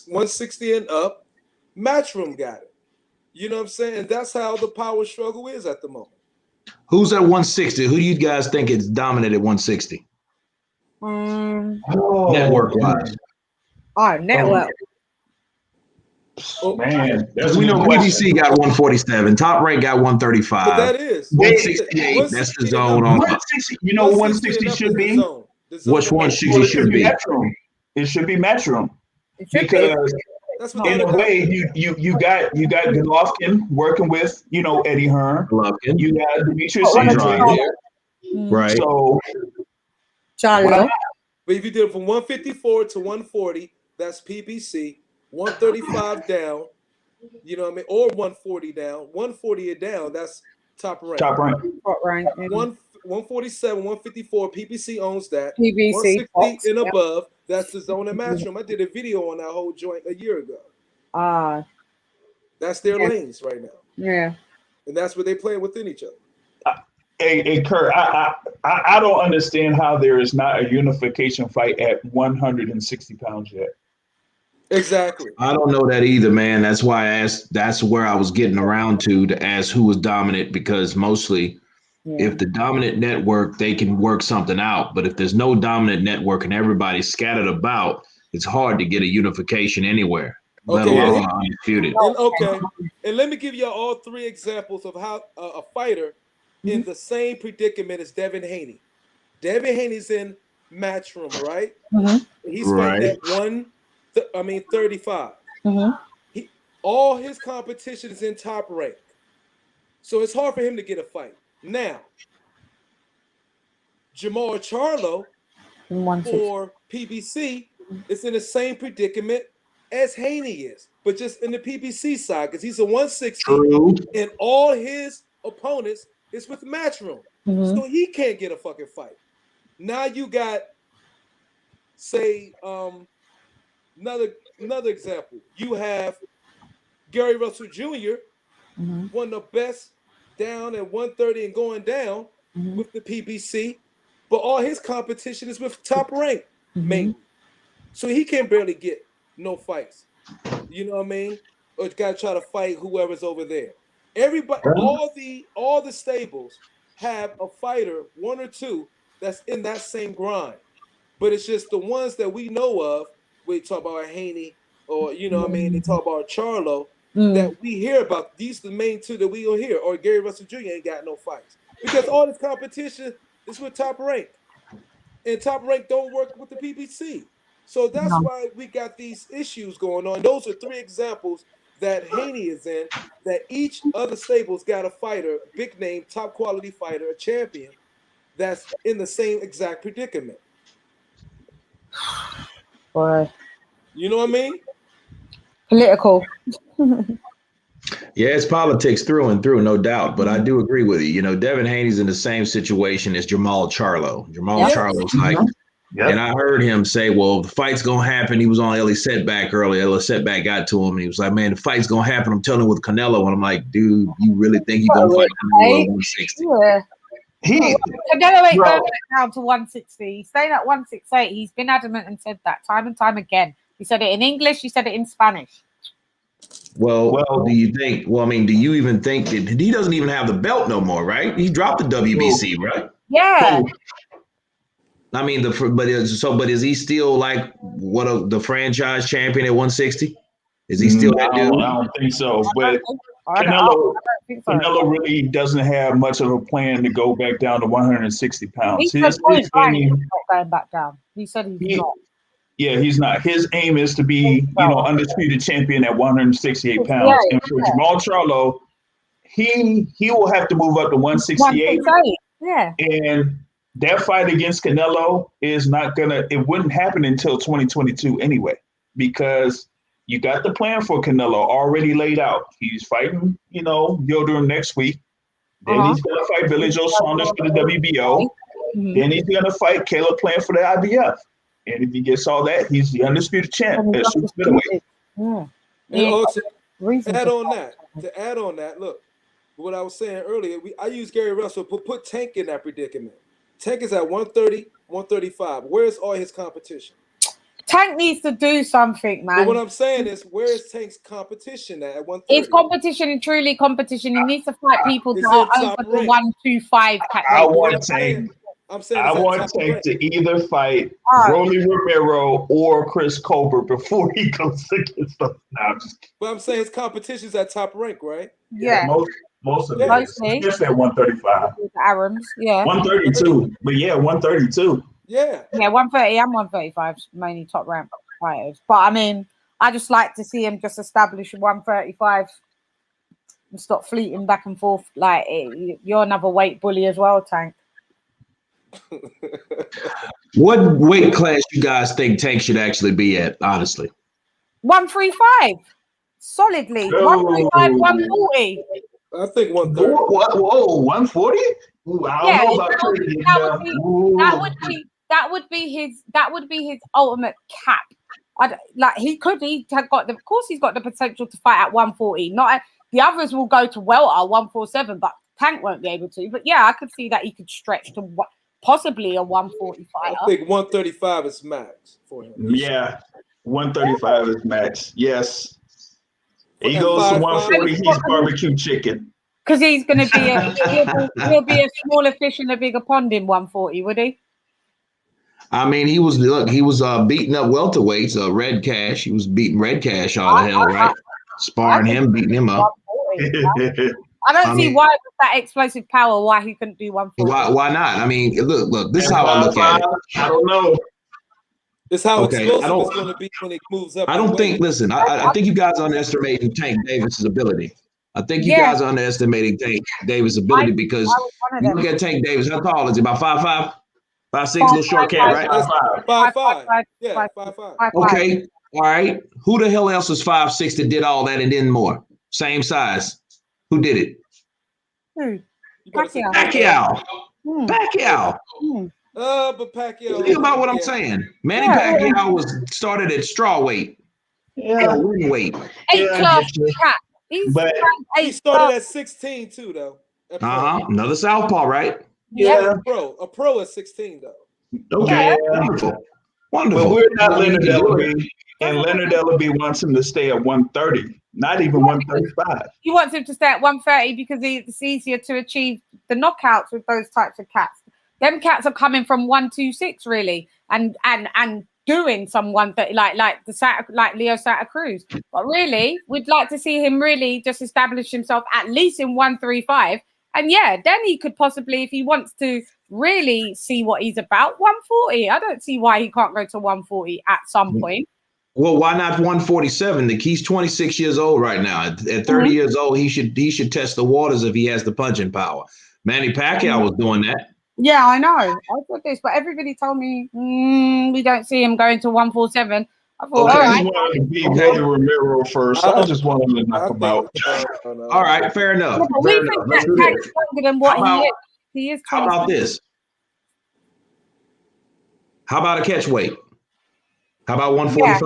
160 and up, Matchroom got it. You know what I'm saying? And that's how the power struggle is at the moment. Who's at 160? Who do you guys think is dominant at 160? Network wise. Network. Man, because we know PBC got 147, Top Rank got 135. But that is 168. That's the zone on. 160. You know, 160 should be. Which 160 should be? Matchroom. It should be Matchroom. Because in a way, you got Golovkin working with Eddie Hearn. Golovkin. You got Demetrius Adrian there. Right. So, Charlo. But if you did it from 154 to 140, that's PBC. 135 down, you know what I mean, or 140 down. 140 down, that's Top Rank. Top Rank. 147, 154, PBC owns that. PBC 160 and above, that's the zone and Matchroom. I did a video on that whole joint a year ago. That's their lanes right now. Yeah. And that's where they play within each other. Hey, Kurt, I don't understand how there is not a unification fight at 160 pounds yet. Exactly. I don't know that either, man. That's why I asked. That's where I was getting around to ask who was dominant, because mostly if the dominant network, they can work something out. But if there's no dominant network and everybody's scattered about, it's hard to get a unification anywhere, let alone undisputed. And let me give you all three examples of how a fighter in the same predicament as Devin Haney. Devin Haney's in Matchroom, right? He's fighting at 35. All his competition is in Top Rank. So it's hard for him to get a fight. Now, Jamal Charlo for PBC is in the same predicament as Haney is, but just in the PBC side, because he's a 160 and all his opponents is with Matchroom. So he can't get a fucking fight. Now you got, say, another example. You have Gary Russell Jr., one of the best down at 130 and going down with the PBC, but all his competition is with Top Rank, mainly. So he can barely get no fights. You know what I mean? Or you gotta try to fight whoever's over there. Everybody, all the stables have a fighter, one or two, that's in that same grind. But it's just the ones that we know of. We talk about Haney, or you know what I mean, they talk about Charlo, that we hear about. These are the main two that we will hear. Or Gary Russell Jr. ain't got no fights because all this competition is with Top Rank, and Top Rank don't work with the PBC. So that's why we got these issues going on. Those are three examples that Haney is in. That each other stable's got a fighter, big name, top quality fighter, a champion, that's in the same exact predicament. Boy. You know what I mean? Political. Yeah, it's politics through and through, no doubt. But I do agree with you. You know, Devin Haney's in the same situation as Jamal Charlo. Charlo's like, and I heard him say, well, the fight's going to happen. He was on Ellie Setback earlier. Ellie Setback got to him, and he was like, man, the fight's going to happen. I'm telling him with Canelo. And I'm like, dude, you really think he's going to fight Canelo at 160? Yeah. Canelo ain't going down to 160. He's staying at 168. He's been adamant and said that time and time again. He said it in English. He said it in Spanish. Well, do you think? Well, I mean, do you even think that he doesn't even have the belt no more? Right? He dropped the WBC, right? Yeah. I mean, but is he still like the franchise champion at 160? Is he still that dude? I don't think so. But Canelo really doesn't have much of a plan to go back down to 160 pounds. He's not going back down. He said he's not. Yeah, he's not. His aim is to be, undisputed champion at 168 pounds. Yeah, and for Jamal Charlo, he will have to move up to 168. Yeah. And that fight against Canelo it wouldn't happen until 2022 anyway, because you got the plan for Canelo already laid out. He's fighting, Yoder next week. Then he's going to fight Billy Joe Saunders for the WBO. Then he's going to fight Caleb Plant for the IBF. And if he gets all that, he's the undisputed champ at super middleweight. And also, to add on that, look, what I was saying earlier, I use Gary Russell, put Tank in that predicament. Tank is at 130, 135. Where's all his competition? Tank needs to do something, man. But what I'm saying is, where is Tank's competition at 130? It's competition and truly competition. He needs to fight people that are over the 125 category. I want Tank. I'm saying I want Tank to either fight Rolly Romero or Chris Colbert before he goes against them. Nah, I'm just kidding. But I'm saying his competition's at top rank, right? Yeah. Most of it is. Just at 135. Arams, yeah. 132. But yeah, 132. Yeah. Yeah, 130 and 135 mainly top rank fighters. But I mean, I just like to see him just establish 135 and stop fleeting back and forth. Like, you're another weight bully as well, Tank. What weight class you guys think Tank should actually be at, honestly? 135. Solidly. 135, 140. I think 130. Whoa, 140? Ooh, I don't know about that would be his ultimate cap. He's got of course he's got the potential to fight at 140. The others will go to welter 147, but Tank won't be able to. But yeah, I could see that he could stretch to possibly a 145. I think 135 is max for him. Yeah, 135 is max. Yes. He goes to 140, he's barbecue chicken. Because he's going to be he'll be a smaller fish in a bigger pond in 140, would he? I mean, he was beating up welterweights, Red Cash. He was beating Red Cash all the hell, right? Sparring him, beating him up. I don't see why with that explosive power, why he couldn't do 140. Why not? I mean, look, this is how I look at it. I don't know. This is how explosive it's going to be when it moves up. I don't think, listen, I think you guys are underestimating Tank Davis's ability. I think you guys are underestimating Tank Davis' ability because you look at Tank Davis, how tall is he? About 5'5"? 5'6", little short cat, right? 5'5". Yeah, 5'5". Okay, all right. Who the hell else was 5'6" that did all that and then more? Same size. Who did it? Pacquiao. But Pacquiao. Think about what I'm saying. Manny Pacquiao was started at straw weight. Yeah. Ring weight. 8-class cat. He started at 16 too, though. Another southpaw, right? Yeah. A pro at 16 though. Okay. Wonderful. But we're not Leonard Ellaby, and Leonard Ellaby wants him to stay at 130, not even 135. He wants him to stay at 130 because it's easier to achieve the knockouts with those types of cats. Them cats are coming from 126 really, and doing some 130 like Leo Santa Cruz. But really, we'd like to see him really just establish himself at least in 135. And yeah, then he could possibly, if he wants to really see what he's about, 140. I don't see why he can't go to 140 at some point. Well, why not 147? He's 26 years old right now. At 30 years old, he should test the waters if he has the punching power. Manny Pacquiao was doing that. Yeah, I know. I thought this, but everybody told me we don't see him going to 147. I thought, I just wanted to beat Rolly Romero first. I just wanted to knock him out. All right, fair enough. We think that Tank's stronger than what he is. He is. How about this? How about a catch weight? How about 145?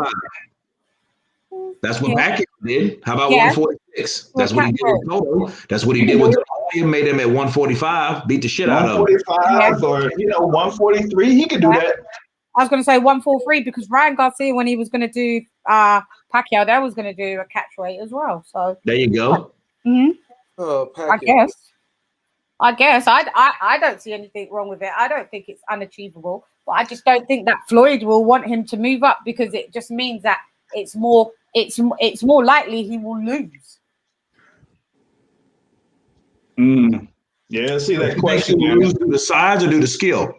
Yeah. That's what Pacquiao did. How about 146? That's what he did with Toto. That's what he did with He made him at 145, beat the shit out of him. 145 or 143, he could do that. I was going to say 143 because Ryan Garcia, when he was going to do Pacquiao, they was going to do a catch weight as well. So there you go. Pacquiao. I guess I don't see anything wrong with it. I don't think it's unachievable, but I just don't think that Floyd will want him to move up because it just means that it's more likely he will lose. Yeah, see that question. Lose do the size or do the skill?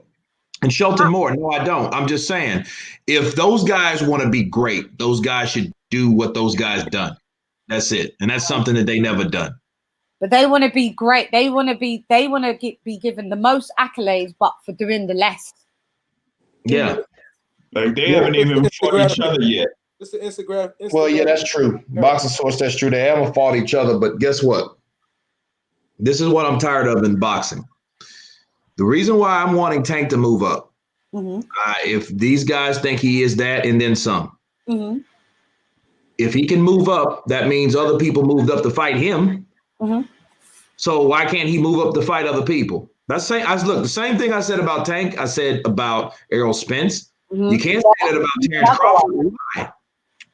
And Shelton Moore, no, I don't. I'm just saying, if those guys want to be great, those guys should do what those guys done. That's it, and that's something that they never done. But they want to be great. They want to be given the most accolades, but for doing the less. Yeah, like they haven't even fought each other yet. It's the Instagram. Well, yeah, that's true. Boxing source, that's true. They haven't fought each other, but guess what? This is what I'm tired of in boxing. The reason why I'm wanting Tank to move up, if these guys think he is that and then some, if he can move up, that means other people moved up to fight him. So why can't he move up to fight other people? The same thing I said about Tank, I said about Errol Spence. You can't say that about Terrence Crawford.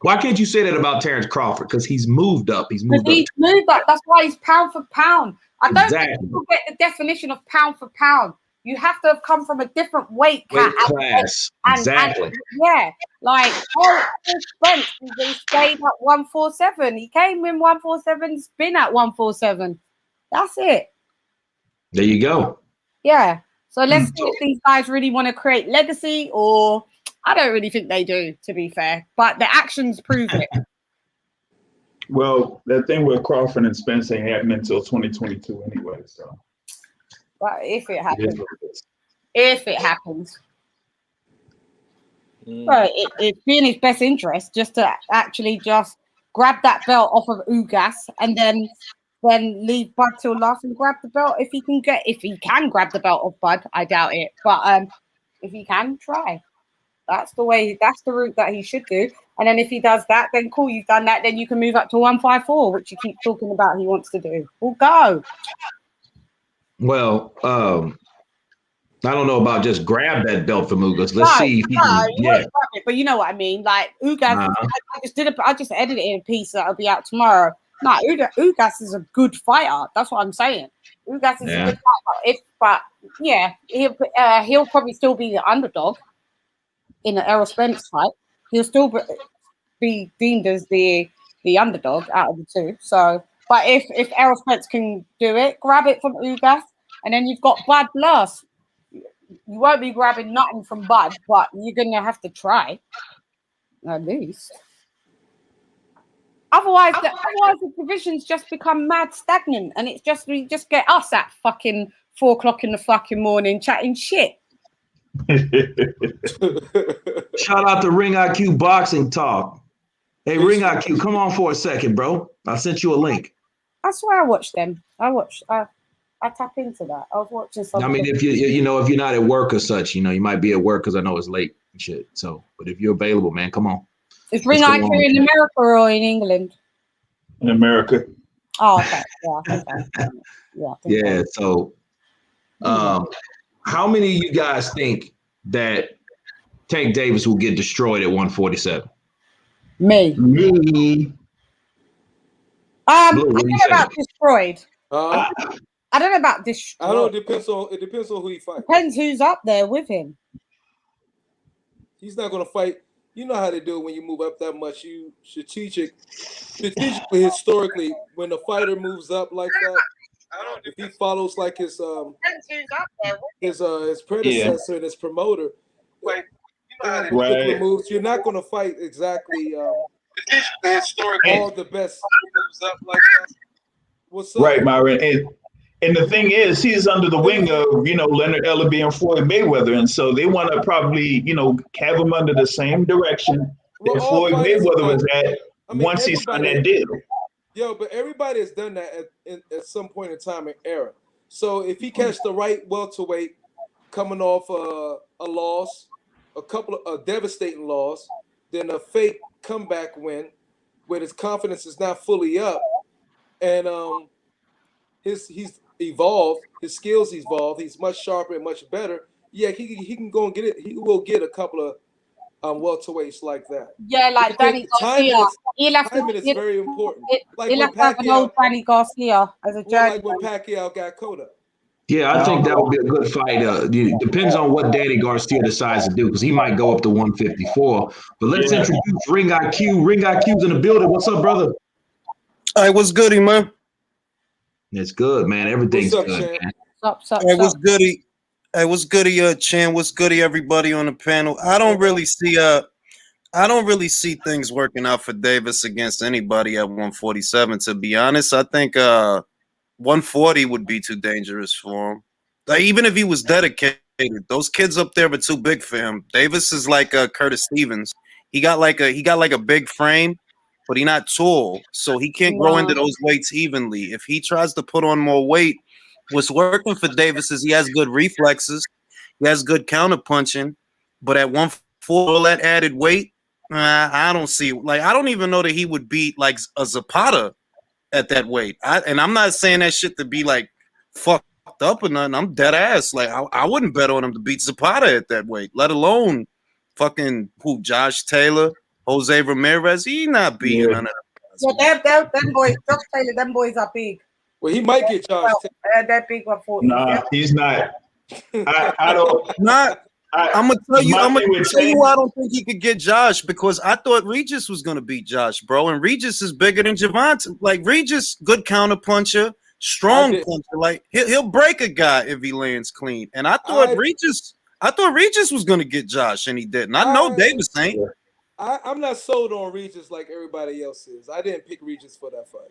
Why can't you say that about Terrence Crawford? Because he's moved up. He's moved up. That's why he's pound for pound. I don't think people get the definition of pound for pound. You have to have come from a different weight class. Exactly. And, yeah, like Spence, he stayed at 147. He came in 147. He's been at 147. That's it. There you go. Yeah. So let's see if these guys really want to create legacy, or I don't really think they do, to be fair. But the actions prove it. Well, that thing with Crawford and Spence ain't happening until 2022 anyway. So. But if it happens, so it'd be in his best interest just to actually just grab that belt off of Ugas and then leave Bud till last and grab the belt if he can grab the belt off Bud. I doubt it, but if he can, try. That's the route that he should do. And then if he does that, then cool, you've done that. Then you can move up to 154, which you keep talking about he wants to do. We'll go. Well, I don't know about just grab that belt from Ugas. Let's see if he can. Yeah. But you know what I mean. Like Ugas, I just edited a piece that'll be out tomorrow. No, Ugas is a good fighter. That's what I'm saying. Ugas is a good fighter. He'll probably still be the underdog in the Errol Spence fight. He'll still be deemed as the underdog out of the two. So. But if Errol Spence can do it, grab it from Ugas, and then you've got Bud last. You won't be grabbing nothing from Bud, but you're gonna have to try, at least. Otherwise the divisions just become mad stagnant, and it's just we just get us at fucking 4 o'clock in the fucking morning chatting shit. Shout out to Ring IQ Boxing Talk. Hey, Ring IQ, come on for a second, bro. I sent you a link. That's why I watched them. I tap into that. I was watching something. I mean, if if you're not at work or such, you might be at work because I know it's late and shit. So, but if you're available, man, come on. Is Ring IQ in America or in England? In America. Oh, okay. Yeah. Yeah. So, how many of you guys think that Tank Davis will get destroyed at 147? Me. I don't know about destroyed. I don't know about destroyed. I don't know. It depends on who he fights. Depends who's up there with him. He's not going to fight. You know how they do it when you move up that much. You strategically, historically, when the fighter moves up like that, if he follows like his predecessor and his promoter, moves, you're not going to fight exactly. All the best moves up like that. What's up? Right, Myron. And the thing is, he's under the wing of, Leonard Ellerbe and Floyd Mayweather. And so they want to probably, have him under the same direction that Floyd Mayweather was at once he signed that deal. Yo, but everybody has done that at some point in time and era. So if he catch the right welterweight coming off a loss, a devastating loss, then a fake comeback win where his confidence is not fully up, and he's evolved, his skills evolved, he's much sharper and much better. Yeah, he can go and get it. He will get a couple of welterweights like that. Yeah, like Danny Garcia. Timing is very important. He'll have to have an old Danny Garcia as a journey. Like when Pacquiao got Cota. Yeah, I think that would be a good fight. Depends on what Danny Garcia decides to do, because he might go up to 154. But let's introduce Ring IQ. Ring IQ's in the building. What's up, brother? Hey, what's goody, man? It's good, man. Everything's good, man. Hey, what's goody? Hey, what's goody, Chan? What's goody, everybody on the panel? I don't really see things working out for Davis against anybody at 147. To be honest, I think 140 would be too dangerous for him. Like, even if he was dedicated, those kids up there were too big for him. Davis is like Curtis Stevens. He got like a big frame, but he's not tall, so he can't grow into those weights evenly. If he tries to put on more weight, what's working for Davis is he has good reflexes, he has good counterpunching, but at 140, all that added weight, I don't see. Like, I don't even know that he would beat like a Zapata at that weight. And I'm not saying that shit to be like fucked up or nothing. I'm dead ass. Like, I wouldn't bet on him to beat Zapata at that weight, let alone fucking Josh Taylor, Jose Ramirez. He not beating none of them. Yeah, them boys, Josh Taylor, them boys are big. Well, he might get Josh Taylor. They're big 140. Nah, he's not. I don't. Not. I'm gonna tell you. I'm gonna tell you why I Tank, don't think he could get Josh, because I thought Regis was gonna beat Josh, bro. And Regis is bigger than Javante. Like Regis, good counter puncher, strong puncher. Like he'll break a guy if he lands clean. And I thought Regis was gonna get Josh, and he didn't. I know Davis ain't. I'm not sold on Regis like everybody else is. I didn't pick Regis for that fight.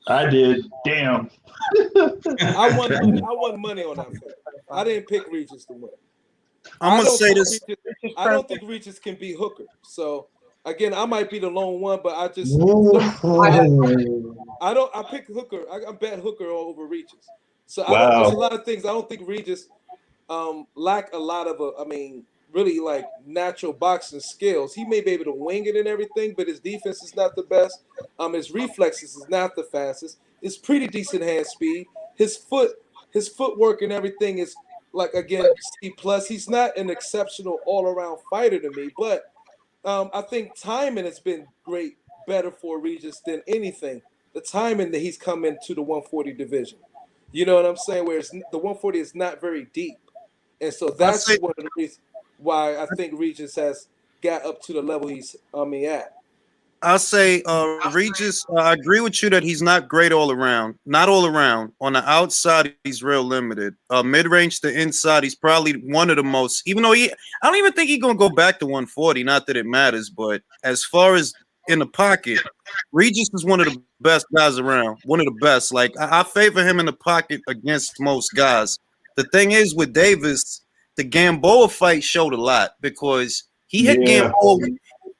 I did. Damn. I won money on that fight. I didn't pick Regis to win. I'm gonna say this. I don't think Regis can beat Hooker. So again, I might be the lone one, but I just I picked Hooker. I bet Hooker over Regis. So there's a lot of things. I don't think Regis lack a lot of really like natural boxing skills. He may be able to wing it and everything, but his defense is not the best. His reflexes is not the fastest. It's pretty decent hand speed. His footwork and everything is like, again, C+. He's not an exceptional all-around fighter to me, but I think timing has been better for Regis than anything. The timing that he's come into the 140 division. You know what I'm saying? Whereas the 140 is not very deep. And so that's one of the reasons why I think Regis has got up to the level he's at. I'll say Regis, I agree with you that he's not great all around. Not all around. On the outside, he's real limited. Mid-range to inside, he's probably one of the most, even though I don't even think he's going to go back to 140. Not that it matters, but as far as in the pocket, Regis is one of the best guys around. One of the best. Like, I favor him in the pocket against most guys. The thing is with Davis, the Gamboa fight showed a lot because he hit Gamboa.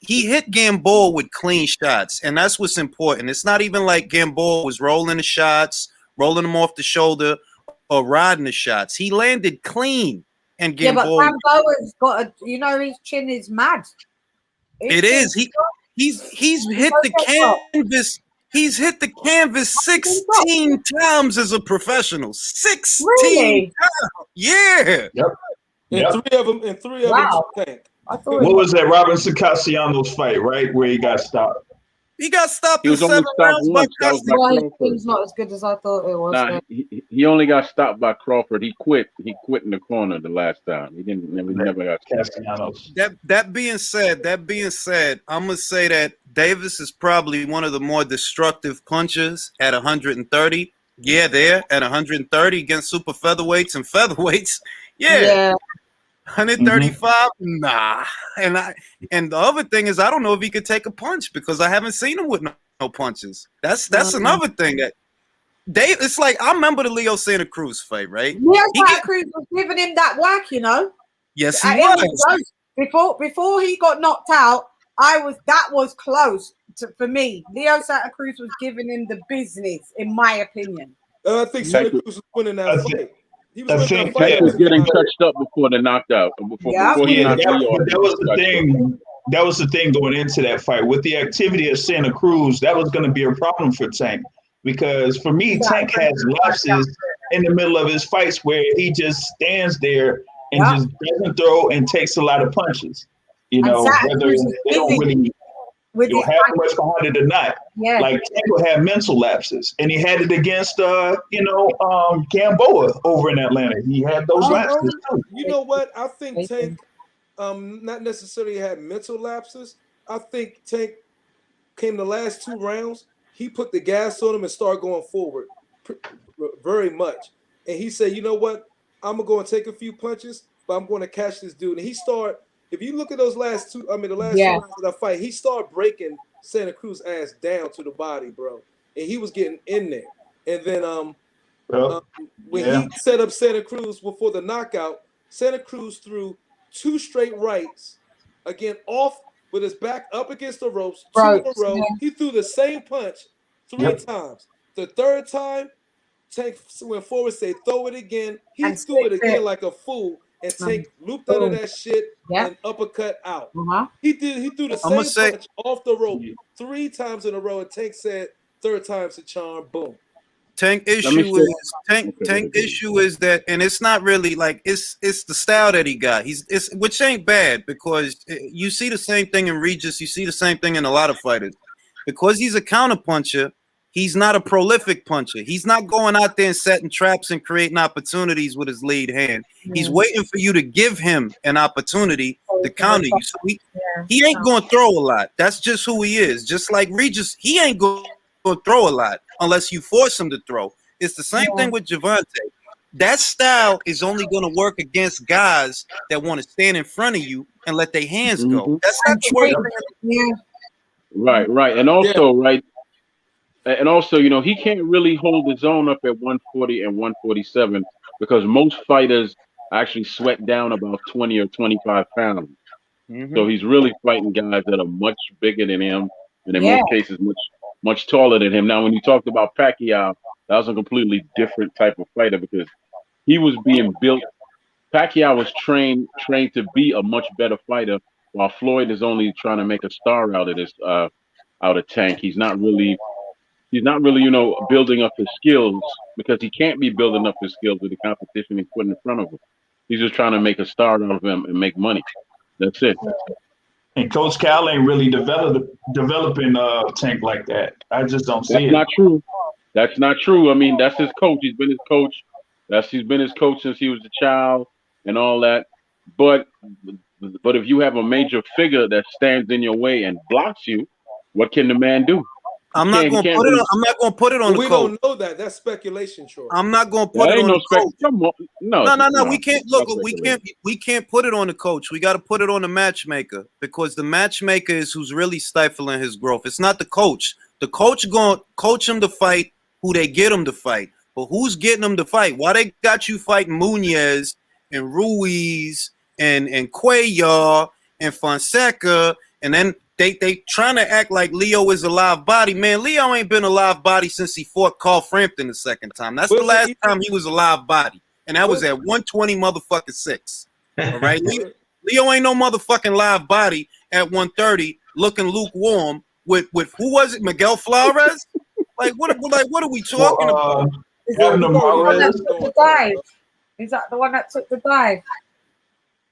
He hit Gamboa with clean shots, and that's what's important. It's not even like Gamboa was rolling the shots, rolling them off the shoulder, or riding the shots. He landed clean, and Gamboa. Yeah, but Gamboa's got his chin is mad. He's hit the canvas. He's hit the canvas 16 times as a professional. 16 really? times. Yeah. Yep. And three of them tank. What was that Robinson Castellanos fight, right? Where he got stopped. He got stopped in 7 rounds by Crawford. He's not as good as I thought it was. Nah, he only got stopped by Crawford. He quit. He quit in the corner the last time. He never got Castellanos. That being said, I'm gonna say that Davis is probably one of the more destructive punchers at 130. Yeah, there at 130 against super featherweights and featherweights. Yeah. 135, nah. And the other thing is, I don't know if he could take a punch because I haven't seen him with no punches. That's another thing that it's like, I remember the Leo Santa Cruz fight, right? Leo Santa Cruz was giving him that work, Yes, he was. Before he got knocked out, that was close for me. Leo Santa Cruz was giving him the business, in my opinion. I think Santa Cruz was winning that fight. He was getting touched up before the knockout. That was the thing. That was the thing going into that fight. With the activity of Santa Cruz, that was going to be a problem for Tank. Because for me, Tank has lapses in the middle of his fights where he just stands there and just doesn't throw and takes a lot of punches. Whether they don't really have much behind it or not. Yeah. Like Tank will have mental lapses, and he had it against Gamboa over in Atlanta. He had those lapses too. You know what? I think Tank not necessarily had mental lapses. I think Tank came the last 2 rounds. He put the gas on him and started going forward very much. And he said, you know what? I'm going to go and take a few punches, but I'm going to catch this dude. And he started, if you look at those last 2 rounds of that fight, he started breaking Santa Cruz ass down to the body, bro. And he was getting in there. And then when he set up Santa Cruz before the knockout, Santa Cruz threw 2 straight rights, again, off with his back up against the ropes, 2 in a row. He threw the same punch 3 times. The 3rd time, Tank went forward, said, throw it again. He threw it again like a fool. And Tank looped under that shit and uppercut out. He threw the same punch off the rope 3 times in a row. And Tank said, 3rd time's a charm. Boom. Tank issue is that, and it's not really like it's the style that he got. Which ain't bad because you see the same thing in Regis. You see the same thing in a lot of fighters because he's a counterpuncher. He's not a prolific puncher. He's not going out there and setting traps and creating opportunities with his lead hand. He's waiting for you to give him an opportunity to counter you. So he ain't going to throw a lot. That's just who he is. Just like Regis, he ain't going to throw a lot unless you force him to throw. It's the same thing with Gervonta. That style is only going to work against guys that want to stand in front of you and let their hands go. That's not the way. Right. And also, you know, he can't really hold his own up at 140 and 147 because most fighters actually sweat down about 20 or 25 pounds. So he's really fighting guys that are much bigger than him, and in most cases, much taller than him. Now, when you talked about Pacquiao, that was a completely different type of fighter because he was being built. Pacquiao was trained to be a much better fighter, while Floyd is only trying to make a star out of this, out of Tank. He's not really, you know, building up his skills because he can't be building up his skills with the competition he's putting in front of him. He's just trying to make a star out of him and make money. That's it. And Coach Cal ain't really developing Tank like that. I just don't see it. That's not true. That's not true. I mean, that's his coach. He's been his coach. He's been his coach since he was a child and all that. But if you have a major figure that stands in your way and blocks you, what can the man do? I'm not going to put it on the coach. We don't know that. That's speculation, Short. I'm not going to put it on the coach. No. We can't We can't put it on the coach. We got to put it on the matchmaker because the matchmaker is who's really stifling his growth. It's not the coach. The coach going to coach him to fight who they get him to fight. But who's getting him to fight? Why they got you fighting Munoz and Ruiz and Cuellar and Fonseca, and then they trying to act like Leo is a live body. Man, Leo ain't been a live body since he fought Carl Frampton the second time. That's the last time he was a live body, and that was at 120 motherfucking 6. All right, Leo ain't no motherfucking live body at 130, looking lukewarm with who was it? Miguel Flores? Like what are we talking about? Is that the one that took the dive? Is that the one that took the dive?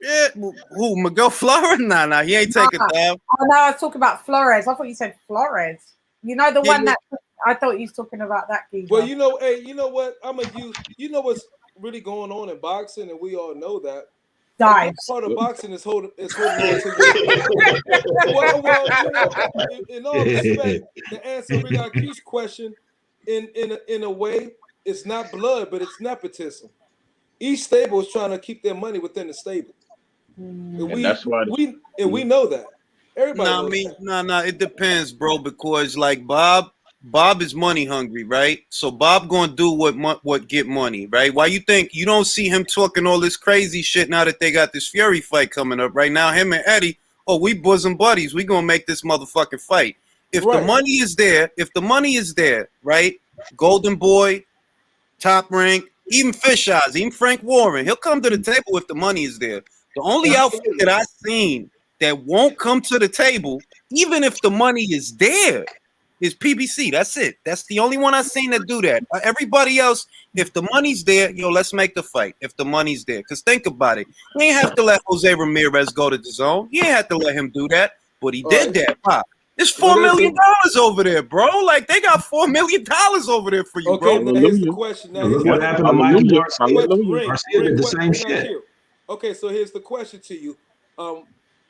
Yeah, who? Miguel Flores? Nah, he ain't taking dive. Oh no, I was talking about Flores. I thought you said Flores. You know the one that I thought you was talking about that geezer. Well, you know, hey, you know what? I'm gonna use. You know what's really going on in boxing, and we all know that. Dives. Part of boxing is holding on to. Well, you know, in all respect, to answer Rick IQ's question, in a way, it's not blood, but it's nepotism. Each stable is trying to keep their money within the stable. And that's why we know that. Everybody No, it depends, bro, because like Bob is money hungry, right? So Bob gonna do what get money, right? Why you think you don't see him talking all this crazy shit now that they got this Fury fight coming up right now? Him and Eddie, we bosom buddies. We gonna make this motherfucking fight. If the money is there, right? Golden Boy, Top Rank, even Fish Eyes, even Frank Warren, he'll come to the table if the money is there. The only outfit that I've seen that won't come to the table, even if the money is there, is PBC. That's it. That's the only one I've seen that do that. Everybody else, if the money's there, let's make the fight. If the money's there, because think about it, we ain't have to let Jose Ramirez go to the zone. You ain't have to let him do that, but he did that. Wow. There's $4 million over there, bro. Like they got $4 million over there for you, bro. Now here's the question. What happened to Michael Garcia did the same shit. Okay, so here's the question to you. The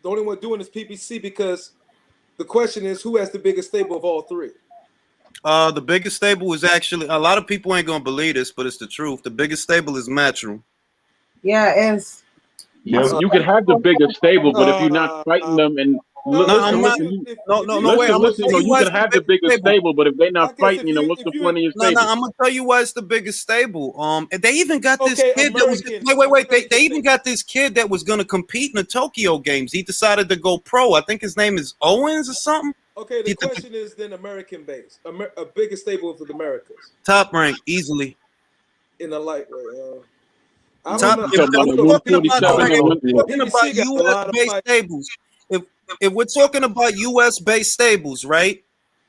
only one doing is PBC because the question is who has the biggest stable of all three? The biggest stable is actually, a lot of people ain't gonna believe this, but it's the truth. The biggest stable is Matchroom. Yeah, it is. Yeah, you can have the biggest stable, but if you're not fighting them and you can have the biggest stable, but if they're not fighting, what's the point of your stable? I'm gonna tell you why it's the biggest stable. They even got this kid that was they even got this kid that was gonna compete in the Tokyo Games. He decided to go pro. I think his name is Owens or something. Okay, the question is then American base, a biggest stable of the Americas. Top Rank easily in the lightweight. If we're talking about US-based stables, right?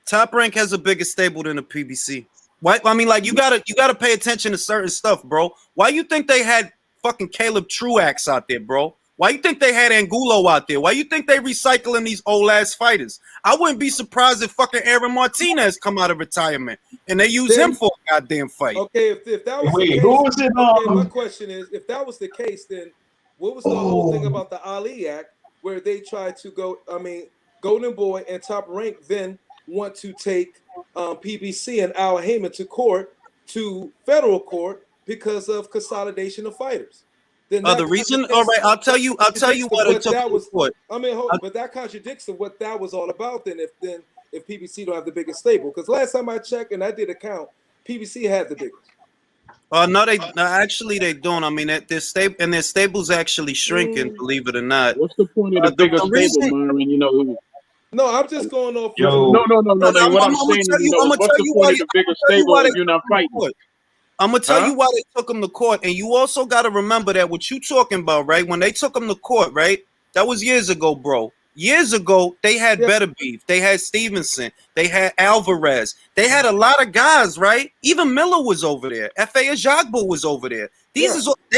Top Rank has a bigger stable than the PBC. Why? I mean, like you gotta pay attention to certain stuff, bro. Why you think they had fucking Caleb Truax out there, bro? Why you think they had Angulo out there? Why you think they recycling these old ass fighters? I wouldn't be surprised if fucking Aaron Martinez come out of retirement and they use him for a goddamn fight. Okay, if that was the case, who was it? Okay, my question is, if that was the case, then what was the whole thing about the Ali Act where they tried to go? I mean, Golden Boy and Top Rank then want to take PBC and Al Heyman to federal court because of consolidation of fighters. Then the reason, all right, I'll tell you what it took that was. Court. I mean, but that contradicts what that was all about. Then if PBC don't have the biggest stable, because last time I checked and I did a count, PBC had the biggest. No, actually they don't. I mean, their stable's actually shrinking. Believe it or not. What's the point of the bigger stable, Myron? You know. No, I'm just going off. No. What I'm saying is, what's the point of the bigger stable if you're not fighting? I'm gonna tell you why they took him to court, and you also got to remember that what you talking about, right? When they took him to court, right? That was years ago, bro. Years ago, they had better beef. They had Stevenson. They had Alvarez. They had a lot of guys, right? Even Miller was over there. F.A. Ajagbo was over there. They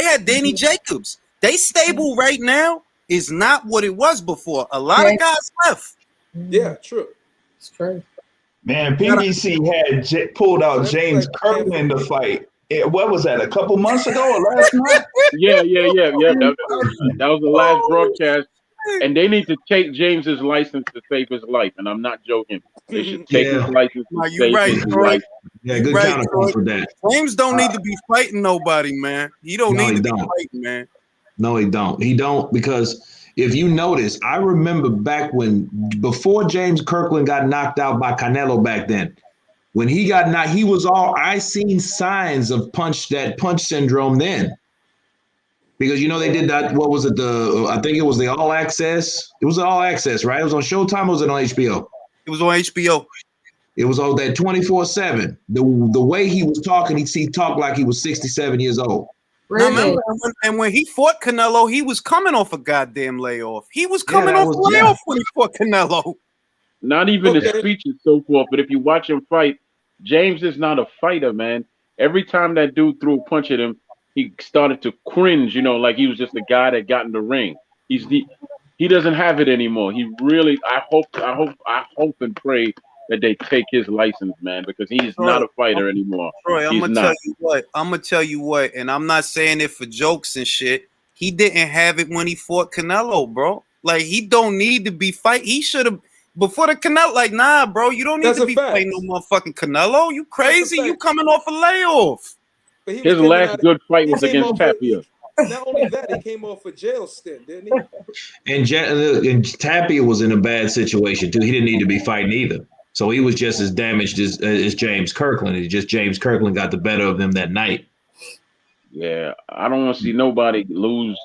had Danny Jacobs. They stable right now is not what it was before. A lot of guys left. Yeah, true. It's true. Man, PBC had pulled out James Kirkland to fight. What was that? A couple months ago or last month? Yeah. That was the last broadcast, and they need to take James's license to save his life. And I'm not joking. They should take his license to save his life. Yeah, good counterpunch for that. James don't need to be fighting nobody, man. He don't need to be fighting, man. No, he don't. He don't, because if you notice, I remember back before James Kirkland got knocked out by Canelo back then, when he got knocked, I seen signs of punch syndrome then. Because, they did that, what was it, I think it was the All Access. It was All Access, right? It was on Showtime or was it on HBO? It was on HBO. It was on that 24/7. The way he was talking, he talked like he was 67 years old. Really? And when he fought Canelo, he was coming off a goddamn layoff. He was coming off a layoff when he fought Canelo. Not even his speech and so forth, but if you watch him fight, James is not a fighter, man. Every time that dude threw a punch at him, he started to cringe, like he was just a guy that got in the ring. He doesn't have it anymore. He really, I hope and pray that they take his license, man, because he's not a fighter anymore. Troy, I'm gonna tell you what, and I'm not saying it for jokes and shit. He didn't have it when he fought Canelo, bro. Like, he don't need to be fight. He should have before the Canelo. Like, nah, bro, you don't need to be fighting no motherfucking Canelo. You crazy? You coming off a layoff? His last good fight was against Tapia. Not only that, he came off a jail stint, didn't he? And Tapia was in a bad situation too. He didn't need to be fighting either. So he was just as damaged as James Kirkland. It's just James Kirkland got the better of them that night. Yeah, I don't want to see nobody lose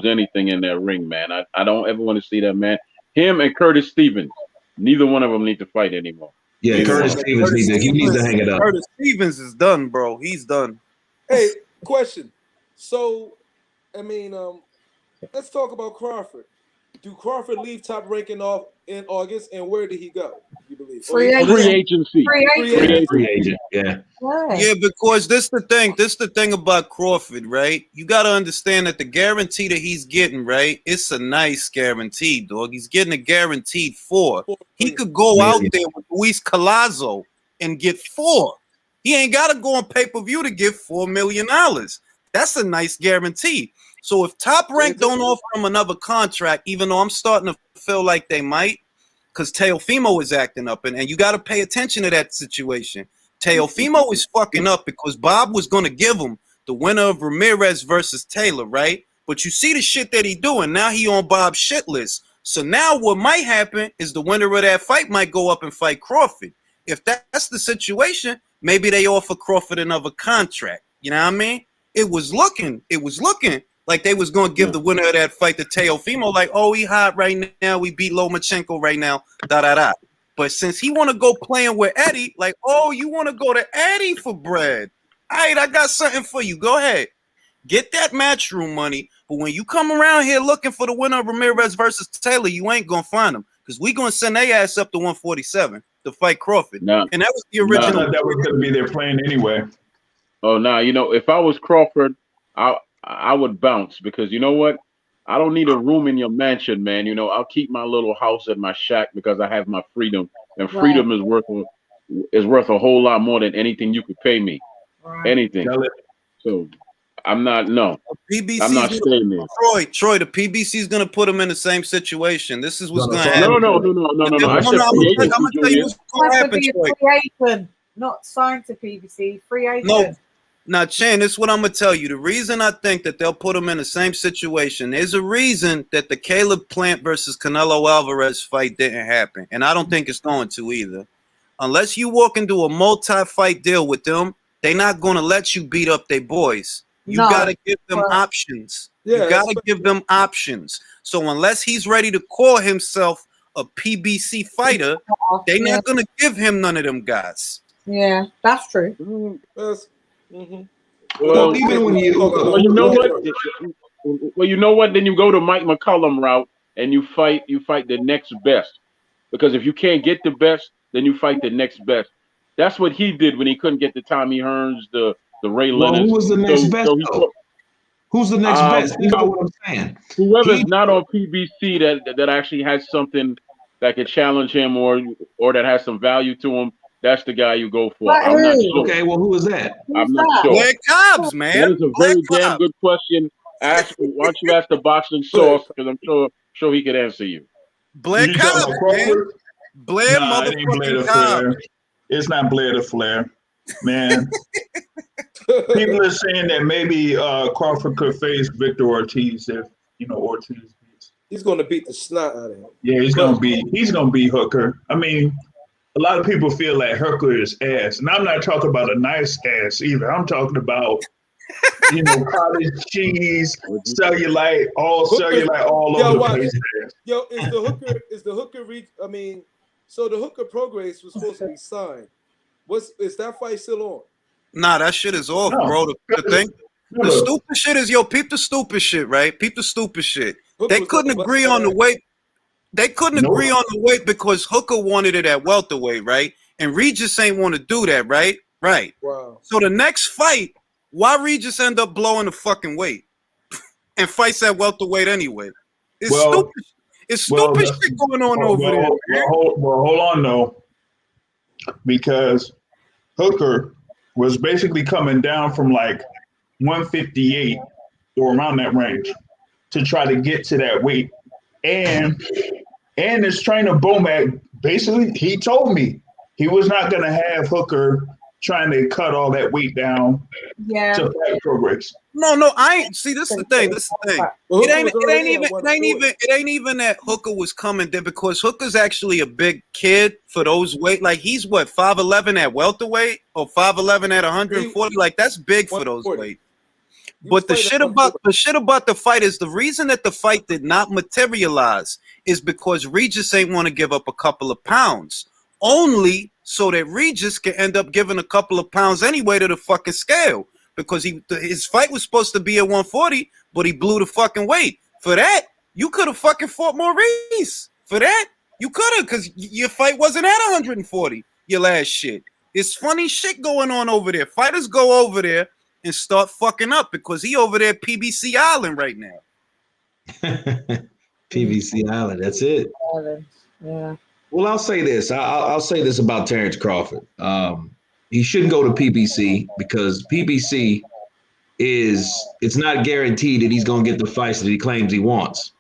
anything in that ring, man. I don't ever want to see that, man. Him and Curtis Stevens, neither one of them need to fight anymore. Yeah, Curtis Stevens needs to hang it up. Curtis Stevens is done, bro. He's done. Hey, question. So, I mean, let's talk about Crawford. Do Crawford leave Top Ranking off in August, and where did he go? You believe? Free agency. Free agent. Yeah. Yeah, because this the thing. This the thing about Crawford, right? You got to understand that the guarantee that he's getting, right? It's a nice guarantee, dog. He's getting a guaranteed 4. He could go out there with Luis Collazo and get 4. He ain't got to go on pay-per-view to get $4 million. That's a nice guarantee. So if Top Rank don't offer him another contract, even though I'm starting to feel like they might, because Teofimo is acting up, and you got to pay attention to that situation. Teofimo is fucking up because Bob was going to give him the winner of Ramirez versus Taylor, right? But you see the shit that he doing. Now he on Bob's shit list. So now what might happen is the winner of that fight might go up and fight Crawford. If that's the situation, maybe they offer Crawford another contract. You know what I mean? It was looking like they was going to give the winner of that fight to Teofimo, like, oh, he hot right now. We beat Lomachenko right now, da-da-da. But since he want to go playing with Eddie, like, oh, you want to go to Eddie for bread. All right, I got something for you. Go ahead. Get that matchroom money. But when you come around here looking for the winner of Ramirez versus Taylor, you ain't going to find them because we going to send their ass up to 147 to fight Crawford. No. And that was the original. No, that was going to be their plan anyway. Oh, no. If I was Crawford, I would bounce because you know what? I don't need a room in your mansion, man. You know, I'll keep my little house at my shack because I have my freedom, and freedom is worth a whole lot more than anything you could pay me. Anything. So I'm not PBC. I'm not staying there. Troy, the PBC is gonna put him in the same situation. This is what's gonna happen. No. I'm I said free agent. gonna tell you what's gonna happen, Troy. Free agent, not signed to PBC. Free agent. No. Now, Chan, this is what I'm gonna tell you. The reason I think that they'll put him in the same situation, there's a reason that the Caleb Plant versus Canelo Alvarez fight didn't happen, and I don't think it's going to either. Unless you walk into a multi-fight deal with them, they're not gonna let you beat up their boys. You gotta give them options. You gotta give them options. So unless he's ready to call himself a PBC fighter, they're not gonna give him none of them guys. Yeah, that's true. Well, you know what? Well, you know what? Then you go the Mike McCollum route and you fight the next best. Because if you can't get the best, then you fight the next best. That's what he did when he couldn't get the Tommy Hearns, the Ray Leonard. Who was the next best? Who's the next best? You know what I'm saying? Whoever's not on PBC that actually has something that could challenge him or that has some value to him, that's the guy you go for. I'm not sure. Okay, well, who is that? I'm not sure. Black Cobbs, man. That is a very damn good question. Why don't you ask the boxing source? Because I'm sure he could answer you. Blair Cobbs, man. Blair motherfucking Cobbs. It's not Blair the Flair, man. People are saying that maybe Crawford could face Victor Ortiz if Ortiz beats. He's going to beat the snot out of him. Yeah, he's going to beat Hooker. I mean, a lot of people feel like Hooker is ass, and I'm not talking about a nice ass either. I'm talking about cottage cheese, cellulite all over the place. Yo, is the Hooker reach? I mean, so the Hooker Prograis was supposed to be signed. Is that fight still on? Nah, that shit is off, bro. The stupid shit is, peep the stupid shit, right? Peep the stupid shit. They couldn't agree on the weight. They couldn't agree on the weight because Hooker wanted it at welterweight, right? And Regis ain't want to do that, right? Right. Wow. So the next fight, why Regis end up blowing the fucking weight and fights at welterweight anyway? It's stupid. It's stupid shit going on over there. Hold on though, because Hooker was basically coming down from like 158 or around that range to try to get to that weight. And his trainer Bomac, basically, he told me he was not going to have Hooker trying to cut all that weight down to fight Prograis. No, I ain't. See, this is the thing. It ain't even that Hooker was coming there because Hooker's actually a big kid for those weight. Like he's what 5'11" at welterweight or 5'11" at 140. Like that's big for those weight. But the shit about the fight is the reason that the fight did not materialize is because Regis ain't want to give up a couple of pounds, only so that Regis can end up giving a couple of pounds anyway to the fucking scale. Because his fight was supposed to be at 140, but he blew the fucking weight. For that, you could have fucking fought Maurice. For that, you could have, because your fight wasn't at 140, your last shit. It's funny shit going on over there. Fighters go over there and start fucking up because he over there PBC Island right now. PBC Island, that's it. Yeah. Well, I'll say this. I'll say this about Terrence Crawford. He shouldn't go to PBC because PBC it's not guaranteed that he's going to get the fights that he claims he wants.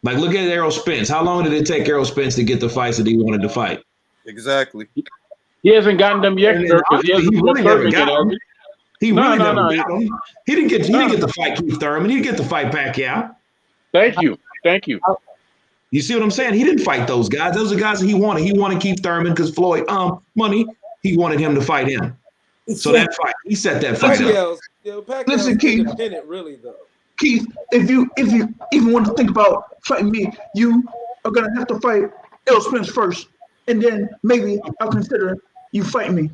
Like, look at Errol Spence. How long did it take Errol Spence to get the fights that he wanted to fight? Exactly. He hasn't gotten them yet, because he hasn't really never got them. He really never no. got them. He didn't get the fight Keith Thurman. He didn't get the fight Pacquiao. Thank you. You see what I'm saying? He didn't fight those guys. Those are guys that he wanted. He wanted Keith Thurman because Floyd, money. He wanted him to fight him. So that fight, he set that fight up. Listen, Keith. Really though. Keith, if you even want to think about fighting me, you are gonna have to fight Errol Spence first, and then maybe I'll consider you fighting me.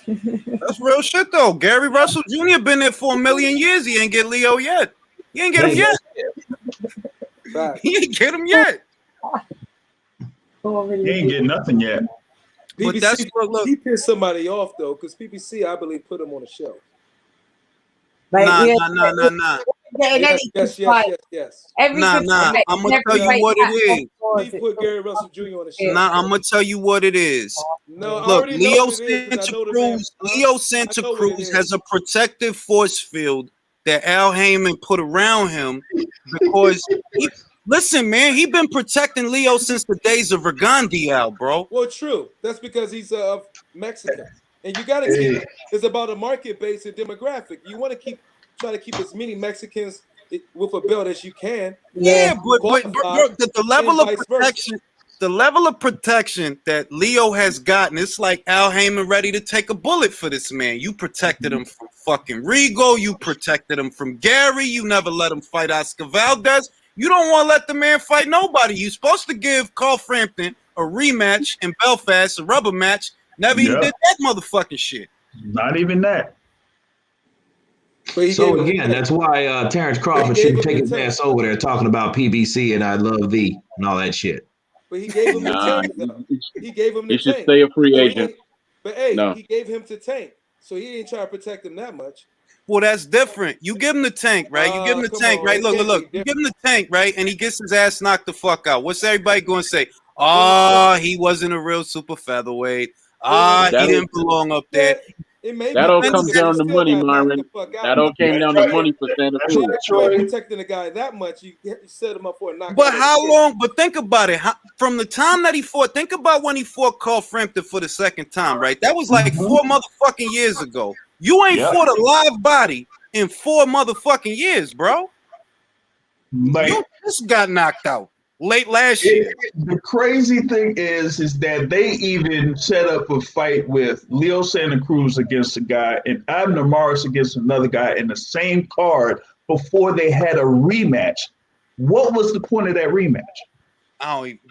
That's real shit though. Gary Russell Jr. been there for 1,000,000 years. He ain't get Leo yet. He ain't get him yet. He ain't get him yet. He ain't get nothing yet. PBC, but that's look. He pissed somebody off though, because PBC, I believe, put him on the shelf. Nah. getting any fight. Yes. Every Nah, fight, I'm gonna tell you what it is. He put Gary Russell Jr. on the show. Nah, I'm gonna tell you what it is. No, I look, already know Leo what it is, 'cause I know the man. Leo Santa Cruz has a protective force field that Al Heyman put around him because listen, man, he been protecting Leo since the days of Regandial, bro. Well, true. That's because he's Mexican, and you got to keep. It's about a market base and demographic. You want to try to keep as many Mexicans with a belt as you can. Yeah, but the level of protection. The level of protection that Leo has gotten, it's like Al Heyman ready to take a bullet for this man. You protected him from fucking Rigo. You protected him from Gary. You never let him fight Oscar Valdez. You don't want to let the man fight nobody. You're supposed to give Carl Frampton a rematch in Belfast, a rubber match. Never even did that motherfucking shit. Not even that. So again, that's why Terrence Crawford shouldn't take his ass over there talking about PBC and I love thee and all that shit. But he gave him the tank, though. He gave him the tank. He should stay a free agent. But hey, he gave him to tank, so he didn't try to protect him that much. Well, that's different. You give him the tank, right? You give him the tank, right? Look. You give him the tank, right? And he gets his ass knocked the fuck out. What's everybody going to say? He wasn't a real super featherweight. He didn't belong up there. That all comes down to money, Myron. That all came down to money for Santa Cruz. Protecting the guy that much, you set him up for a knockout. But how long? But think about it. From the time that he fought, think about when he fought Carl Frampton for the second time, right? That was like 4 motherfucking years ago. You ain't fought a live body in 4 motherfucking years, bro. You just got knocked out late last year. The crazy thing is that they even set up a fight with Leo Santa Cruz against a guy and Abner Morris against another guy in the same card before they had a rematch. What was the point of that rematch?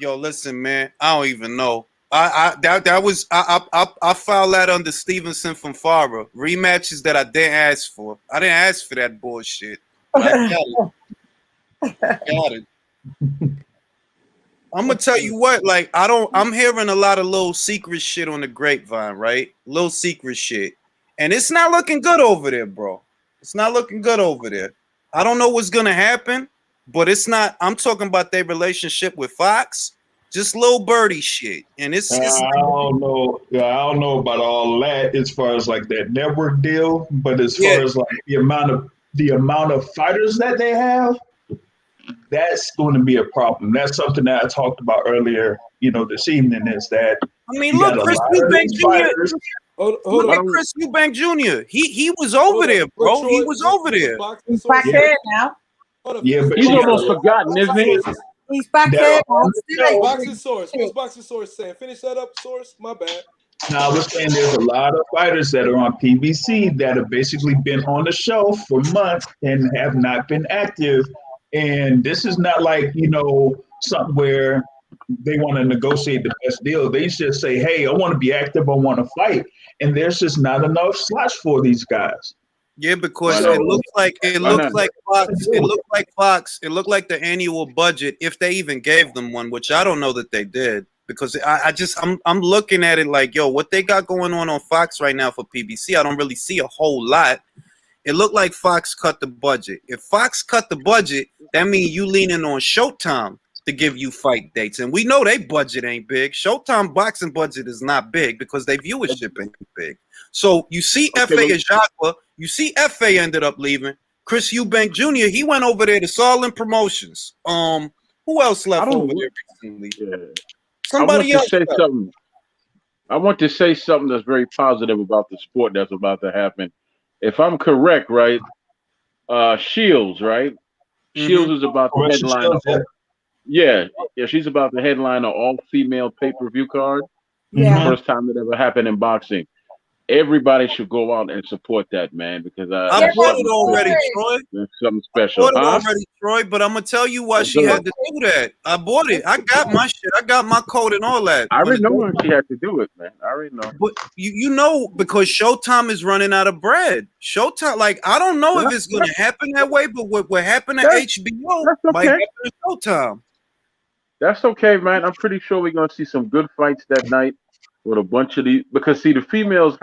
Listen, man. I don't even know. I filed that under Stevenson from Farah. Rematches that I didn't ask for. I didn't ask for that bullshit. I got it. I'm gonna tell you what, I'm hearing a lot of little secret shit on the grapevine, right? Little secret shit. And it's not looking good over there, bro. It's not looking good over there. I don't know what's gonna happen, but it's not. I'm talking about their relationship with Fox. Just little birdie shit. And it's I don't know. Yeah, I don't know about all that as far as like that network deal, but as far as like the amount of fighters that they have, that's going to be a problem. That's something that I talked about earlier, this evening, is that look, Chris Eubank Jr. Look at Chris Eubank Jr. He was over there, bro. He was over there. He's back there now. Yeah, but he's almost forgotten, isn't he? He's back there. Boxing Source. What's Boxing Source saying? Finish that up, Source. My bad. Now, I was saying there's a lot of fighters that are on PBC that have basically been on the show for months and have not been active. And this is not like, something where they want to negotiate the best deal. They just say, hey, I want to be active. I want to fight. And there's just not enough slots for these guys. Yeah, because it looks like Fox. It looked like the annual budget, if they even gave them one, which I don't know that they did, because I'm looking at it like, what they got going on Fox right now for PBC, I don't really see a whole lot. It looked like Fox cut the budget. If Fox cut the budget, that means you leaning on Showtime to give you fight dates, and we know they budget ain't big. Showtime boxing budget is not big because their viewership ain't big. So you see, F.A. Ajagba, you see, F.A. ended up leaving. Chris Eubank Jr. He went over there to Solid Promotions. Who else left over there recently? Somebody else. I want to say something that's very positive about the sport that's about to happen. If I'm correct, right? Shields, right? Mm-hmm. Shields is about to headline. She's about to headline an all-female pay-per-view card. Yeah. First time it ever happened in boxing. Everybody should go out and support that, man, because I bought it already, Troy. That's something special. I bought it already, Troy, but I'm gonna tell you why she had to do that. I bought it. I got my shit. I got my code and all that. I already know when she had to do it, man. I already know. But you know, because Showtime is running out of bread. Showtime, I don't know if it's gonna happen that way, but what happened at HBO might happen at Showtime. That's okay, man. I'm pretty sure we're gonna see some good fights that night with a bunch of these. Because see, the females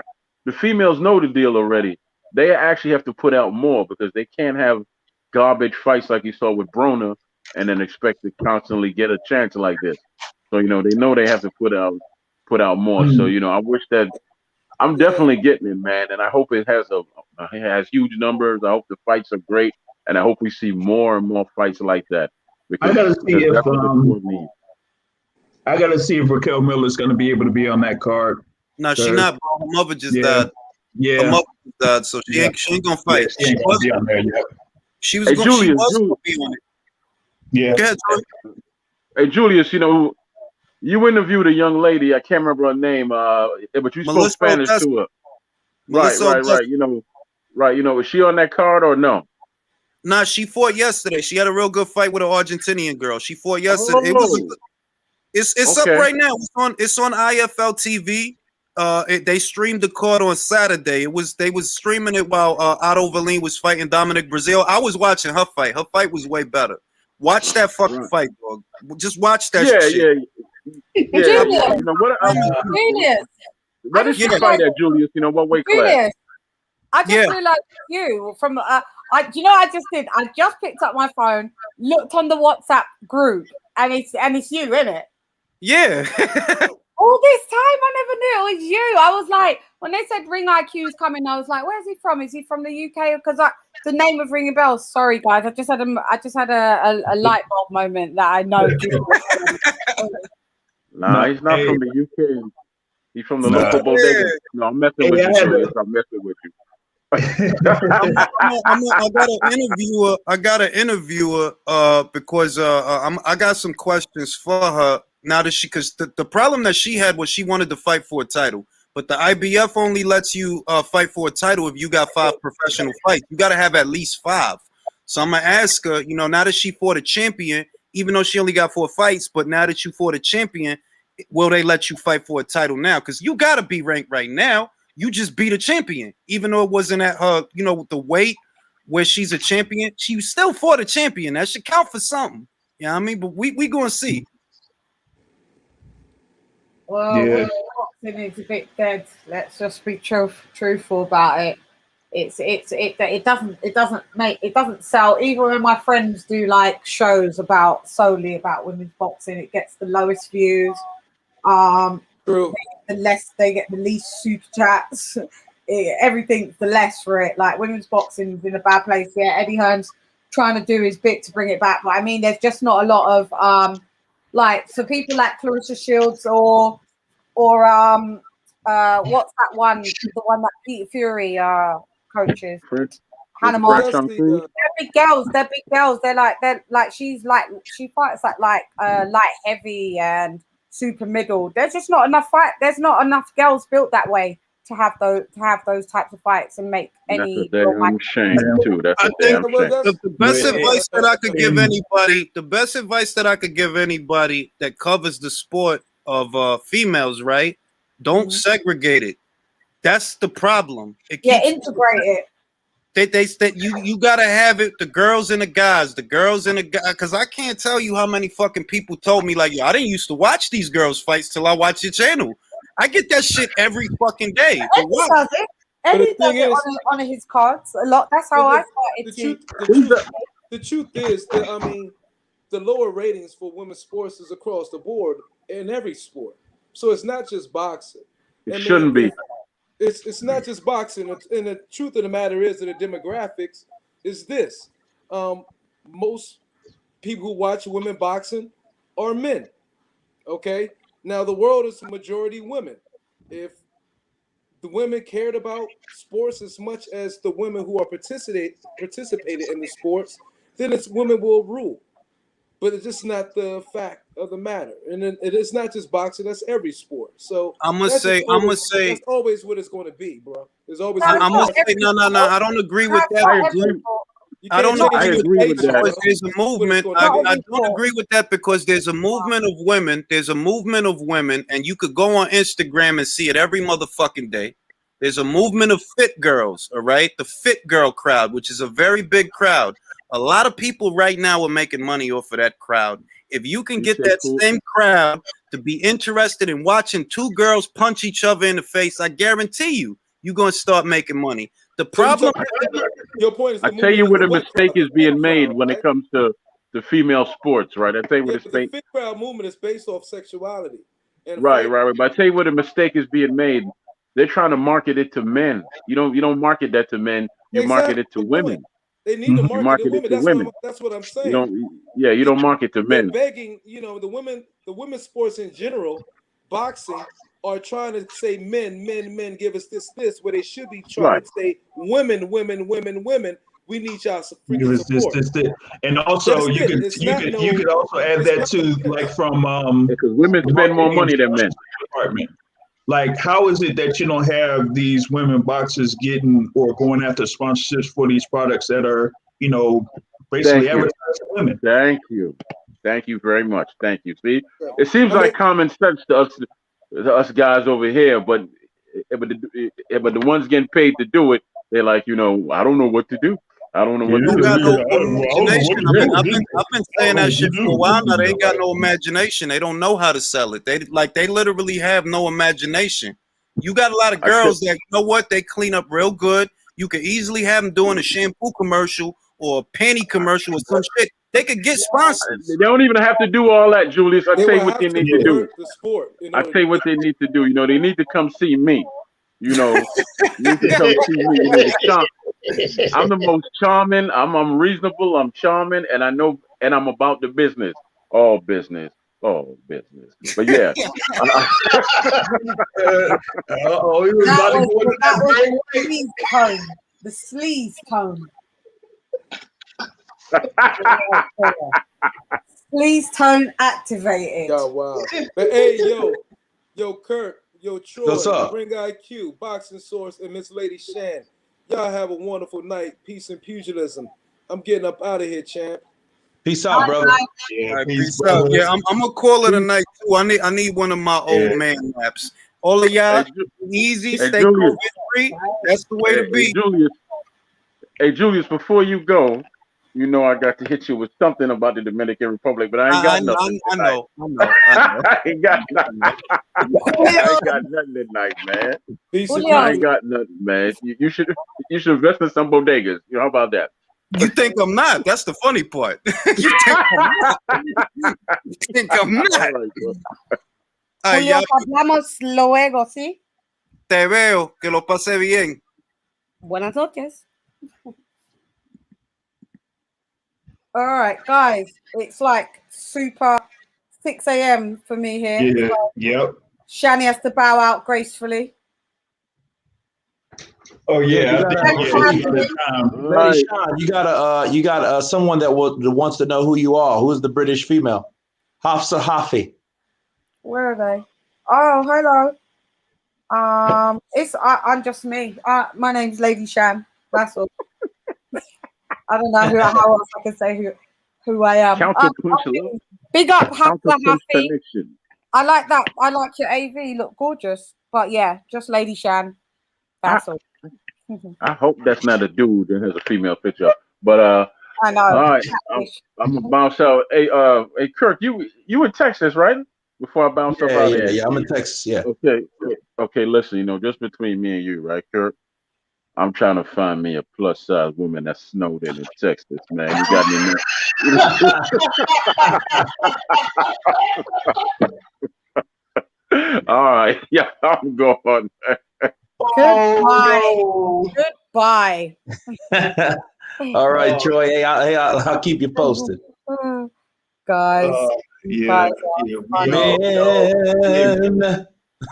know the deal already. They actually have to put out more because they can't have garbage fights like you saw with Broner, and then expect to constantly get a chance like this. So they know they have to put out more. So I wish that I'm definitely getting it, man, and I hope it has huge numbers. I hope the fights are great, and I hope we see more and more fights like that. I gotta see if Raquel Miller's gonna be able to be on that card. No, she not. Her mother just died. Yeah, her mother just died, so she ain't gonna fight. Yeah, she ain't gonna be on there yet. She was gonna be on it. Yeah. Go ahead, hey, Julius, you interviewed a young lady. I can't remember her name. But you spoke Spanish to her. Right. Is she on that card or no? Nah, she fought yesterday. She had a real good fight with an Argentinian girl. She fought yesterday. It's up right now. It's on IFL TV. They streamed the card on Saturday. They was streaming it while Otto Valine was fighting Dominic Brazil. I was watching her fight. Her fight was way better. Watch that fucking fight, dog. Just watch that shit. Julius. What did she fight at, Julius? What weight class? I just realized you from I just picked up my phone, looked on the WhatsApp group, and it's you, isn't it? Yeah. All this time I never knew it was you. I was like, when they said Ring IQ's coming, I was like, where's he from? Is he from the UK? Because the name of Ringing Bells. Sorry guys, I just had a light bulb moment that I know. Nah, he's not from the UK. He's from the local bodega. No, I'm messing with you. I'm messing with you. I got an interviewer because I got some questions for her now that because the problem that she had was she wanted to fight for a title, but the IBF only lets you fight for a title if you got 5 professional fights. You got to have at least 5. So I'm gonna ask her, now that she fought a champion, even though she only got 4 fights, but now that you fought a champion, will they let you fight for a title now? Because you got to be ranked right now. You just beat a champion, even though it wasn't at her, the weight where she's a champion. She still fought a champion. That should count for something. You know what I mean? But we gonna see. Well, boxing is a bit dead. Let's just be truthful about it. It doesn't sell. Even when my friends do like shows solely about women's boxing, it gets the lowest views. True. They get the least super chats. Everything's the less for it. Like women's boxing is in a bad place. Yeah, Eddie Hearn's trying to do his bit to bring it back, but I mean, there's just not a lot of for people like Clarissa Shields or what's that one? The one that Peter Fury coaches. Hannah Moore. They're big girls. They're like she fights like light heavy and super middle. There's just not enough fight. There's not enough girls built that way to have those types of fights and make any. That's a damn shame too. That's a damn shame. The best advice that I could give anybody. The best advice that I could give anybody that covers the sport of females, right? Don't segregate it. That's the problem. Integrate it. You gotta have it. The girls and the guys. Because I can't tell you how many fucking people told me like, yo, I didn't used to watch these girls fights till I watched your channel. I get that shit every fucking day. Eddie does it on his cards a lot. That's how I started the truth is that the lower ratings for women's sports is across the board in every sport. So it's not just boxing. It shouldn't be. It's not just boxing. And the truth of the matter is that the demographics is this. Most people who watch women boxing are men. Okay? Now, the world is a majority women. If the women cared about sports as much as the women who are participated in the sports, then it's women will rule. But it's just not the fact of the matter. And then it is not just boxing, that's every sport. So I'm gonna say that's always what it's gonna be, bro. There's always no, I don't agree with that. I don't agree with that. There's a movement. I don't agree with that because there's a movement of women. There's a movement of women, and you could go on Instagram and see it every motherfucking day. There's a movement of fit girls, all right? The fit girl crowd, which is a very big crowd. A lot of people right now are making money off of that crowd. If you can get that same crowd to be interested in watching 2 girls punch each other in the face, I guarantee you're going to start making money. The problem. Your point is. I tell you where the mistake is being made when it comes to the female sports, right? I tell you where the fit crowd movement is based off sexuality. And right. But I tell you where the mistake is being made. They're trying to market it to men. You don't market that to men. You market it to women. They need to market it to women. That's what I'm saying. You don't market to men. They're begging, the women's sports in general, boxing, are trying to say men, give us this, where they should be trying to say women. We need y'all freaking support. And also, you could also add that too, like from because women spend more money than men. Department. Like, how is it that you don't have these women boxers getting or going after sponsorships for these products that are, basically advertising women? Thank you very much. Thank you. See, it seems like common sense to us guys over here, but the ones getting paid to do it, they're like, I don't know what to do. I don't know what to do. Got no imagination. I've been saying that shit for a while now. They ain't got no imagination. They don't know how to sell it. They literally have no imagination. You got a lot of girls that, they clean up real good. You could easily have them doing a shampoo commercial or a panty commercial or some shit. They could get sponsors. They don't even have to do all that, Julius. I tell you what they need to do. I tell you what they need to do. They need to come see me. You need to come see me. I'm the most charming. I'm reasonable. I'm charming, and I know, and I'm about the business. All business. But yeah. He was about to go that the sleaze tone. Sleaze tone activated. Oh wow! But hey, yo, Kurt, yo, Troy, what's up? Ring IQ, Boxing Source, and Miss Lady Shan. Y'all have a wonderful night. Peace and pugilism. I'm getting up out of here, champ. Peace out, brother. Yeah, peace out. Yeah, I'm gonna call it a night too. I need one of my old man laps. All of y'all, easy, stay COVID free. That's the way to be. Julius, before you go, I got to hit you with something about the Dominican Republic, but I ain't got nothing. I know. I ain't got nothing. I ain't got nothing tonight, man. I ain't got nothing, man. You should invest in some bodegas. How about that? You think I'm not? That's the funny part. You think I'm not? Julio, hablamos luego, ¿sí? Te veo, que lo pase bien. Buenas noches. All right, guys, it's like super 6 a.m. for me here. Yeah, yep. Shani has to bow out gracefully. Oh yeah, Lady Shan, you got someone that wants to know who you are. Who is the British female? Hafsa Hafi. Where are they? Oh, hello. I'm just me. My name's Lady Shan. That's all. I don't know how else I can say who I am. Big up Hafsa Hafi. I like that. I like your AV. Look gorgeous. But yeah, just Lady Shan. That's all. I hope that's not a dude that has a female picture. But I know. All right, I'm gonna bounce out. Hey, Kirk, you in Texas, right? Before I bounce up out here. Yeah, I'm in Texas. Yeah. Okay. Listen, just between me and you, right, Kirk? I'm trying to find me a plus size woman that's snowed in Texas, man. You got me. All right, yeah, I'm going. Goodbye. All right, Troy. Hey, I'll keep you posted. Guys. Yeah.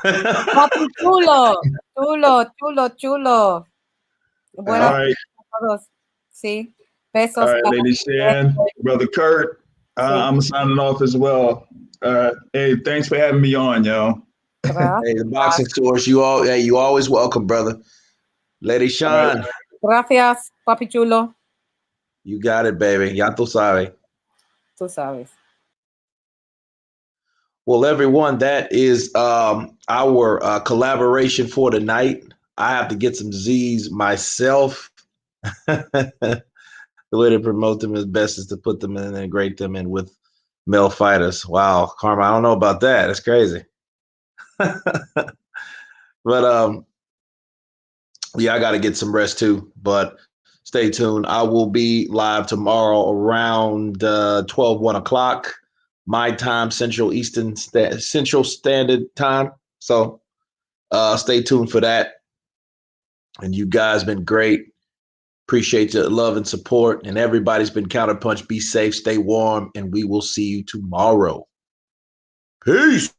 Papi chulo. Buenas noches a todos. Sí. Besos. All right, Lady Shan, Brother Kurt. I'm signing off as well. Hey, thanks for having me on, yo. Hey, the Boxing Source, you always welcome, brother. Lady Shan. Gracias, papi chulo. You got it, baby. Ya tú sabes. Tú sabes. Well, everyone, that is our collaboration for tonight. I have to get some Z's myself. The way to promote them is best is to put them in and integrate them in with male fighters. Wow, Karma, I don't know about that. That's crazy. But Yeah, I got to get some rest too, but stay tuned. I will be live tomorrow around 1 o'clock, my time, Central Standard Time. So stay tuned for that. And you guys been great. Appreciate your love and support. And everybody's been Counterpunch. Be safe, stay warm, and we will see you tomorrow. Peace.